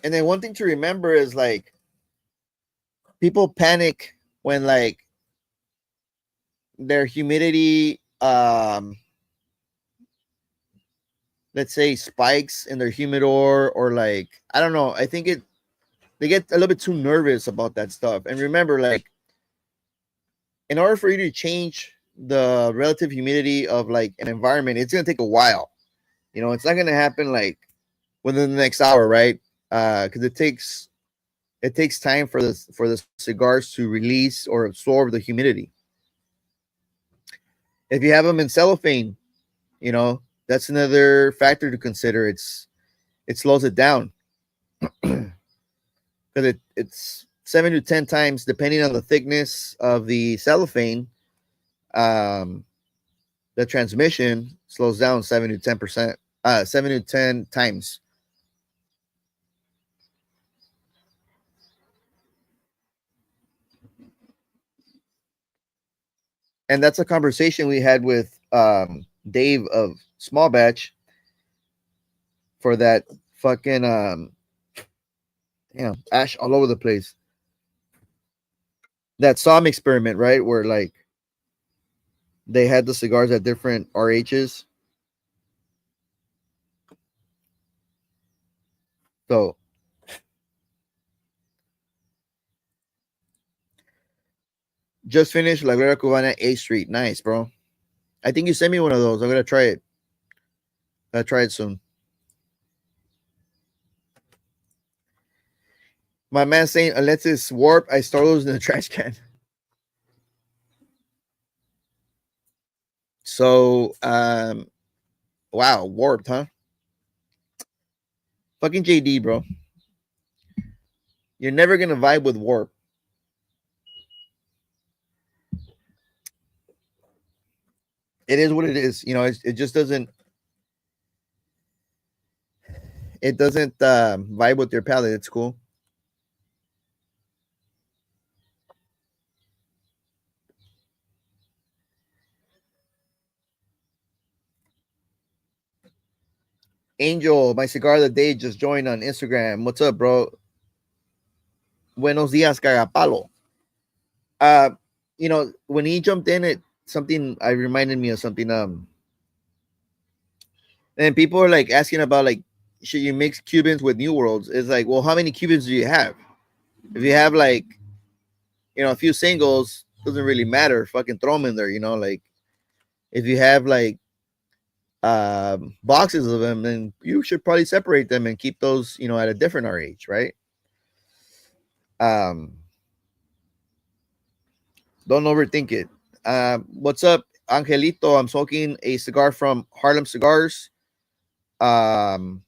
and then one thing to remember is like people panic when like their humidity let's say spikes in their humidor, or like I don't know, I think it they get a little bit too nervous about that stuff. And remember, like, in order for you to change the relative humidity of like an environment, it's gonna take a while. It's not gonna happen like within the next hour, right? Because it takes time for the cigars to release or absorb the humidity. If you have them in cellophane, that's another factor to consider. It slows it down because it's 7 to 10 times, depending on the thickness of the cellophane. Um, the transmission slows down 7 to 10%, 7 to 10 times. And that's a conversation we had with Dave of Small Batch for that fucking ash all over the place. That SOM experiment, right? Where like they had the cigars at different RHs. So just finished La Guerra Cubana A Street. Nice, bro. I think you sent me one of those. I'm gonna try it. I'll try it soon. My man saying unless it's warped, I store those in the trash can. So wow, warped, huh? Fucking JD, bro. You're never gonna vibe with warp. It is what it is. It just doesn't. It doesn't vibe with your palate. It's cool. Angel, my cigar of the day, just joined on Instagram. What's up, bro? Buenos dias, cagapalo. Uh, when he jumped in, it something I reminded me of something. And people are like asking about like, should you mix Cubans with New Worlds? It's like, well, how many Cubans do you have? If you have like, a few singles, doesn't really matter. Fucking throw them in there. Like if you have like boxes of them, then you should probably separate them and keep those, at a different RH, right? Um, don't overthink it. What's up, Angelito? I'm smoking a cigar from Harlem Cigars. Um,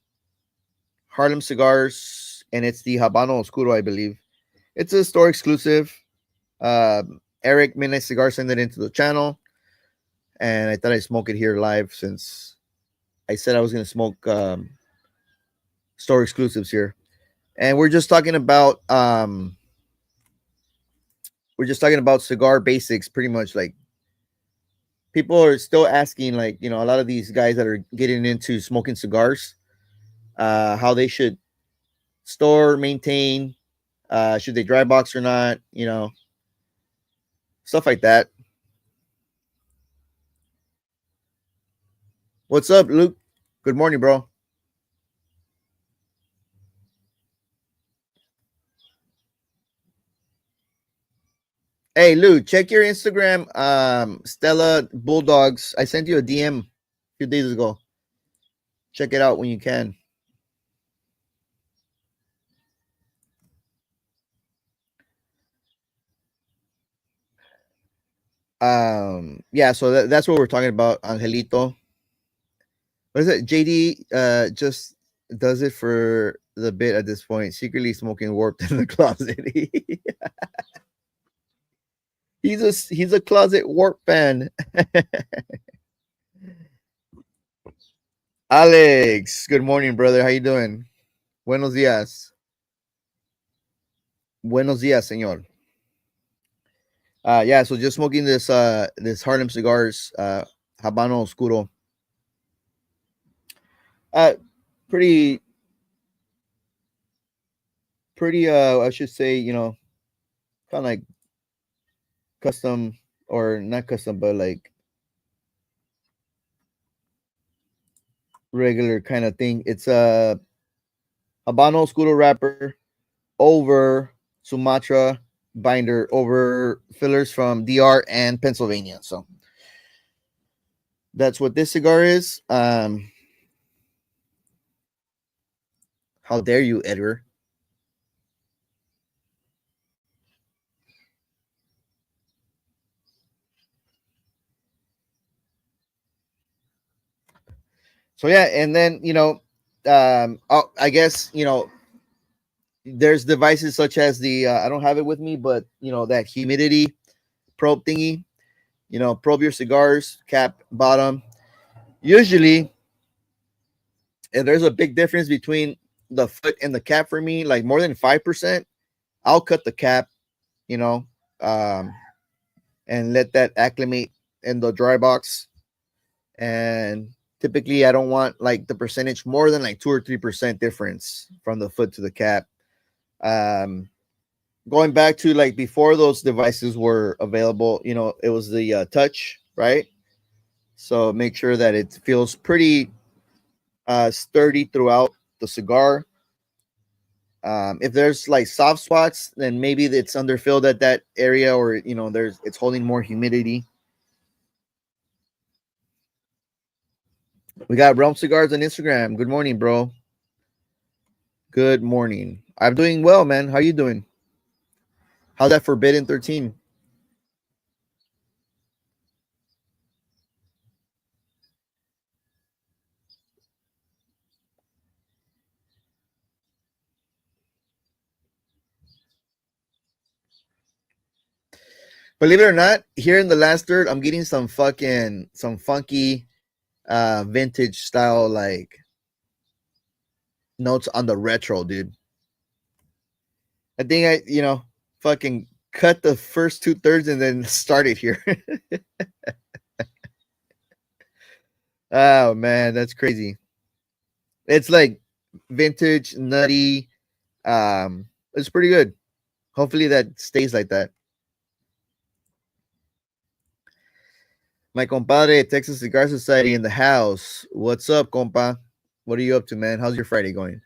Harlem Cigars, and it's the Habano Oscuro, I believe. It's a store exclusive. Eric Midnight Cigar sent it into the channel, and I thought I'd smoke it here live since I said I was going to smoke store exclusives here. And we're just talking about cigar basics, pretty much. Like people are still asking, like, a lot of these guys that are getting into smoking cigars, how they should store, maintain, should they dry box or not, stuff like that. What's up, Luke? Good morning, bro. Hey Lou, check your Instagram. Stella Bulldogs. I sent you a DM a few days ago. Check it out when you can. Yeah, so that's what we're talking about, Angelito. What is it? JD just does it for the bit at this point, secretly smoking warped in the closet. He's a closet warp fan. Alex, good morning, brother. How you doing? Buenos días. Buenos días, señor. Yeah, so just smoking this Harlem cigars, Habano Oscuro. Uh pretty pretty I should say, kind of like custom, or not custom, but like regular kind of thing. It's a Habano Oscuro wrapper over Sumatra binder over fillers from DR and Pennsylvania. So that's what this cigar is. How dare you, Edgar? So yeah, and then I guess there's devices such as the I don't have it with me, but that humidity probe thingy. Probe your cigars, cap, bottom. Usually, and there's a big difference between the foot and the cap for me, like more than 5%. I'll cut the cap, you know, um, and let that acclimate in the dry box. And typically, I don't want like the percentage more than like 2 or 3% difference from the foot to the cap. Um, Going back to like before those devices were available, it was the touch, right? So make sure that it feels pretty sturdy throughout the cigar. If there's like soft spots, then maybe it's underfilled at that area, or it's holding more humidity. We got Realm Cigars on Instagram. Good morning, bro. Good morning. I'm doing well, man. How you doing? How's that Forbidden 13? Believe it or not, here in the last third, I'm getting some funky vintage style like notes on the retro, dude. I think fucking cut the first 2/3 and then started here. Oh man, that's crazy. It's like vintage, nutty. It's pretty good. Hopefully that stays like that. My compadre, Texas Cigar Society in the house. What's up, compa? What are you up to, man? How's your Friday going?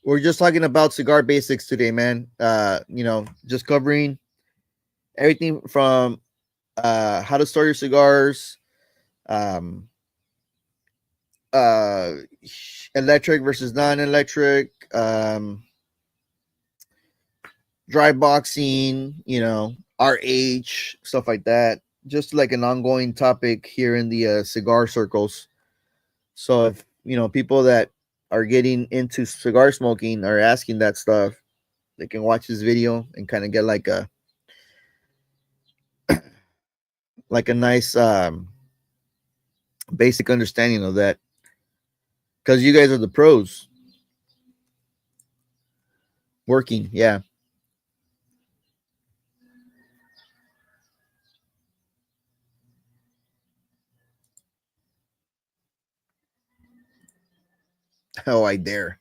We're just talking about cigar basics today, man. Just covering everything from how to store your cigars, um, uh, electric versus non-electric, dry boxing, RH, stuff like that. Just like an ongoing topic here in the cigar circles. So if people that are getting into cigar smoking are asking that stuff, they can watch this video and kind of get like a nice basic understanding of that, because you guys are the pros working. Yeah. Oh, I dare.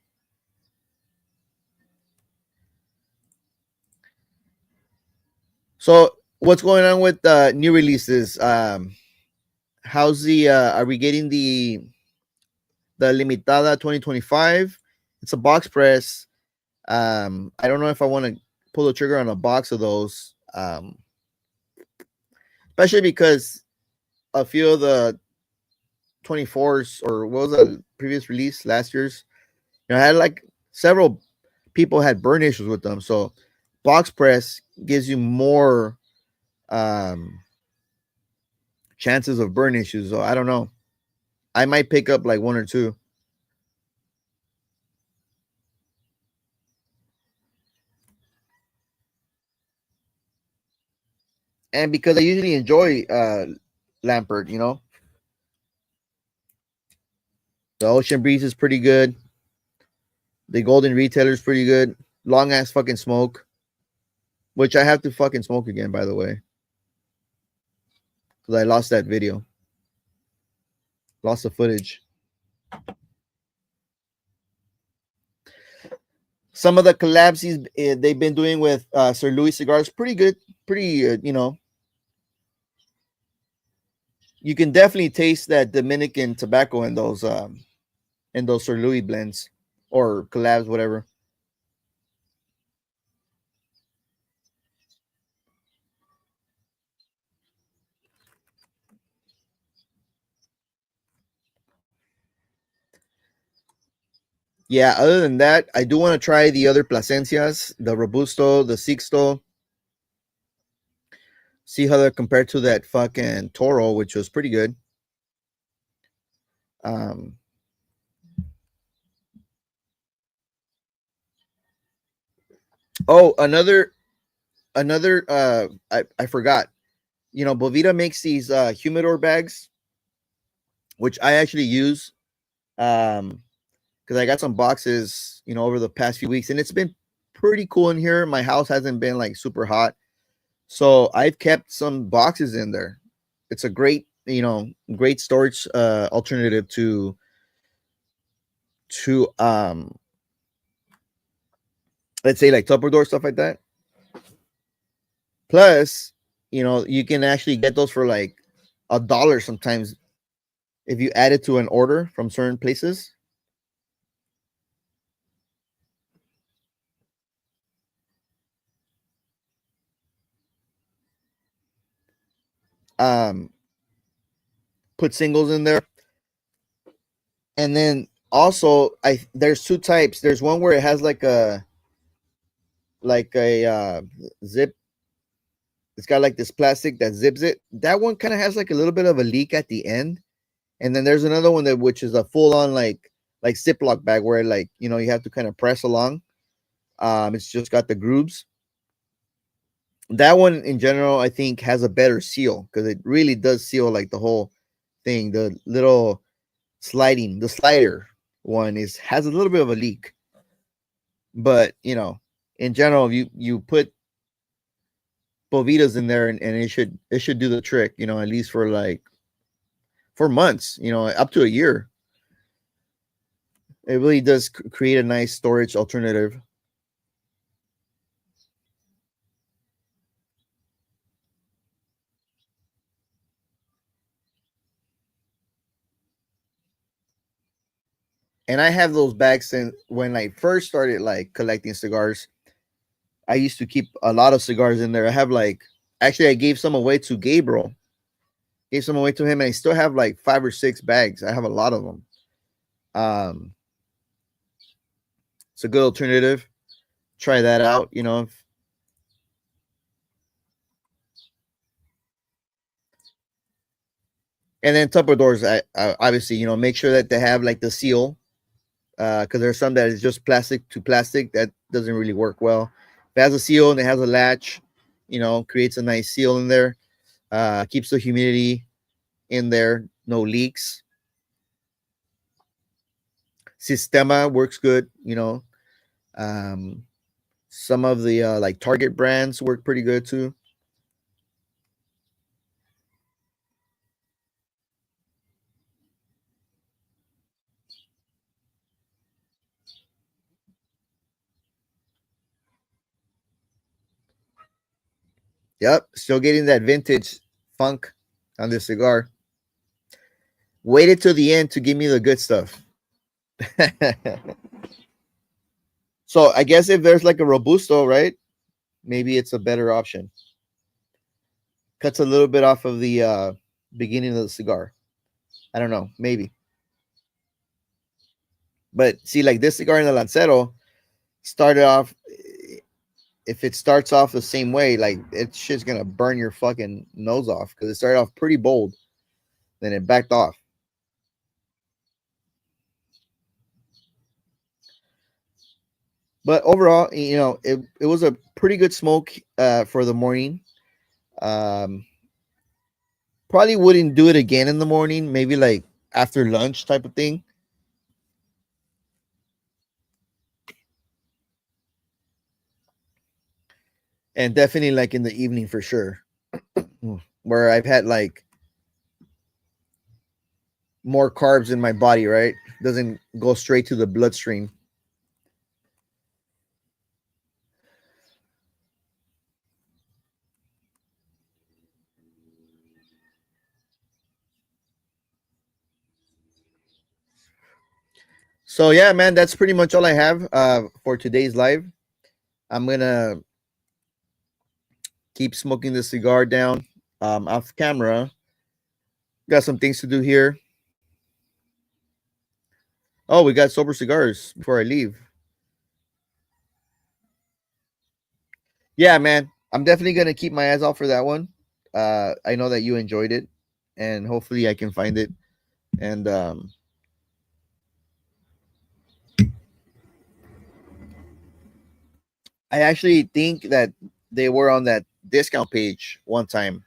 So what's going on with new releases? How's the are we getting the Limitada 2025. It's a box press. I don't know if I want to pull the trigger on a box of those, especially because a few of the 24s, or what was the previous release last year's, I had like several people had burn issues with them. So box press gives you more um, chances of burn issues. So I don't know. I might pick up like one or two. And because I usually enjoy Lampert, the Ocean Breeze is pretty good. The Golden Retailer is pretty good. Long ass fucking smoke, which I have to fucking smoke again, by the way, because I lost that video, lost the footage. Some of the collabs they've been doing with Sir Louis cigars, pretty good, pretty you can definitely taste that Dominican tobacco in those Sir Louis blends or collabs, whatever. Yeah, other than that, I do want to try the other Plasencias, the Robusto, the Sixto. See how they're compared to that fucking Toro, which was pretty good. Um, oh, another I forgot. Bovita makes these humidor bags, which I actually use. Because I got some boxes, over the past few weeks, and it's been pretty cool in here. My house hasn't been like super hot, so I've kept some boxes in there. It's a great storage alternative to let's say like Tupperware stuff like that. Plus, you can actually get those for like $1 sometimes if you add it to an order from certain places. Um, put singles in there, and then also there's two types. There's one where it has like a zip. It's got like this plastic that zips it. That one kind of has like a little bit of a leak at the end. And then there's another one which is a full on like Ziploc bag where like you have to kind of press along. It's just got the grooves. That one in general I think has a better seal because it really does seal like the whole thing. The little the slider one has a little bit of a leak. But in general, you put Bovitas in there, and it should do the trick, at least for months, up to a year. It really does create a nice storage alternative. And I have those bags since when I first started like collecting cigars. I used to keep a lot of cigars in there. I have actually I gave some away to Gabriel. Gave some away to him, and I still have like 5 or 6 bags. I have a lot of them. Um, it's a good alternative. Try that out. And then Tupperwares, I obviously make sure that they have like the seal, because there's some that is just plastic to plastic that doesn't really work well. If it has a seal and it has a latch, creates a nice seal in there. Keeps the humidity in there, no leaks. Sistema works good. Um, some of the like Target brands work pretty good too. Yep, still getting that vintage funk on this cigar. Waited till the end to give me the good stuff. So I guess if there's like a Robusto, right? Maybe it's a better option. Cuts a little bit off of the beginning of the cigar. I don't know, maybe. But see, like this cigar in the Lancero started off. If it starts off the same way, like it's just gonna burn your fucking nose off because it started off pretty bold, then it backed off. But overall, it was a pretty good smoke for the morning. Um, Probably wouldn't do it again in the morning. Maybe like after lunch type of thing. And definitely like in the evening for sure. Where I've had like more carbs in my body, right? Doesn't go straight to the bloodstream. So yeah, man, that's pretty much all I have for today's live. I'm gonna keep smoking the cigar down off camera. Got some things to do here. Oh, we got sober cigars before I leave. Yeah, man, I'm definitely gonna keep my eyes out for that one. I know that you enjoyed it, and hopefully I can find it. And I actually think that they were on that discount page one time,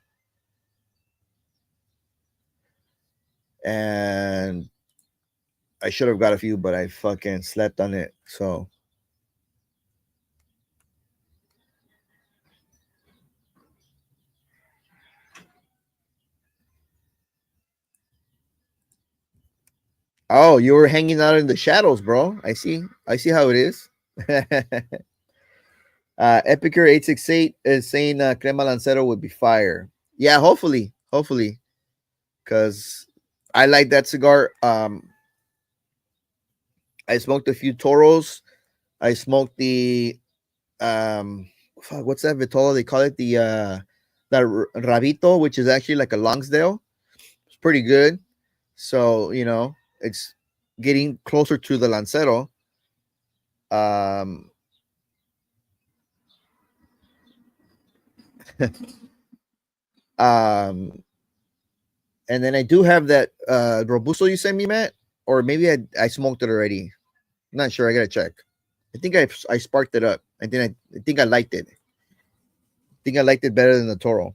and I should have got a few, but I fucking slept on it. So oh, you were hanging out in the shadows, bro. I see. I see how it is. Epicure 868 is saying Crema Lancero would be fire. Yeah, hopefully, because I like that cigar. I smoked a few Toros. I smoked the what's that Vitola? They call it the Rabito, which is actually like a Longsdale. It's pretty good. So it's getting closer to the Lancero. Um, and then I do have that Robusto you sent me, Matt, or maybe I smoked it already. I'm not sure. I gotta check. I think I sparked it up. I think I liked it. I think I liked it better than the Toro.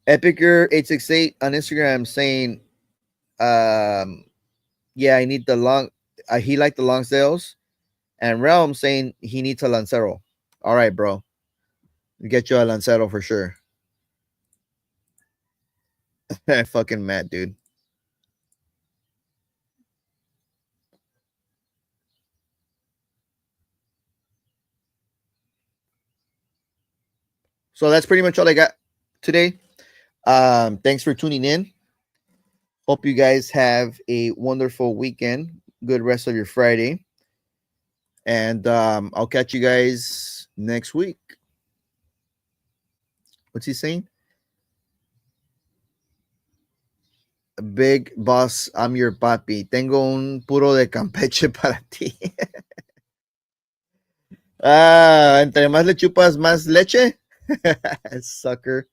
Epicure 868 on Instagram saying, yeah, I need the long. He liked the long sales, and Realm saying he needs a Lancero. All right, bro. We get you a Lancero for sure. Fucking mad, dude. So that's pretty much all I got today. Thanks for tuning in. Hope you guys have a wonderful weekend. Good rest of your Friday. And I'll catch you guys next week. What's he saying? Big boss, I'm your papi. Tengo un puro de Campeche para ti. Entre más le chupas, más leche. Sucker.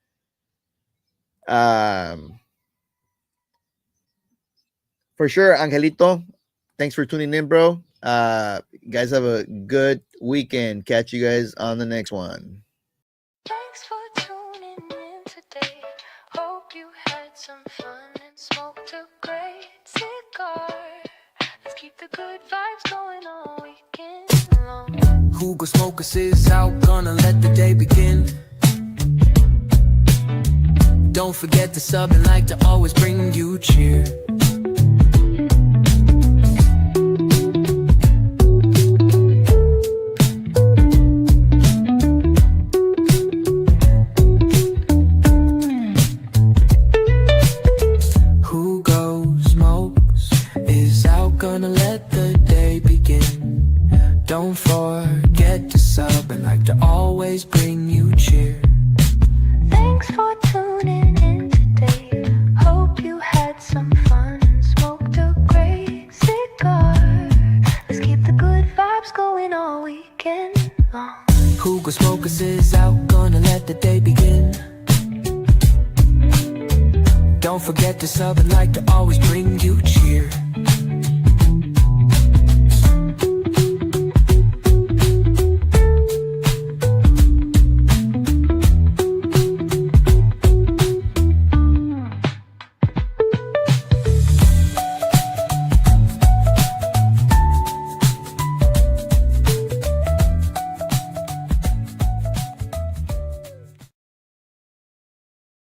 For sure, Angelito. Thanks for tuning in, bro. Guys, have a good weekend. Catch you guys on the next one. Thanks for tuning in today. Hope you had some fun and smoked a great cigar. Let's keep the good vibes going all weekend long. Hugo Smokers is out, gonna let the day begin. Don't forget to sub and like to always bring you cheer. Who goes smoke? to sub and like to always bring you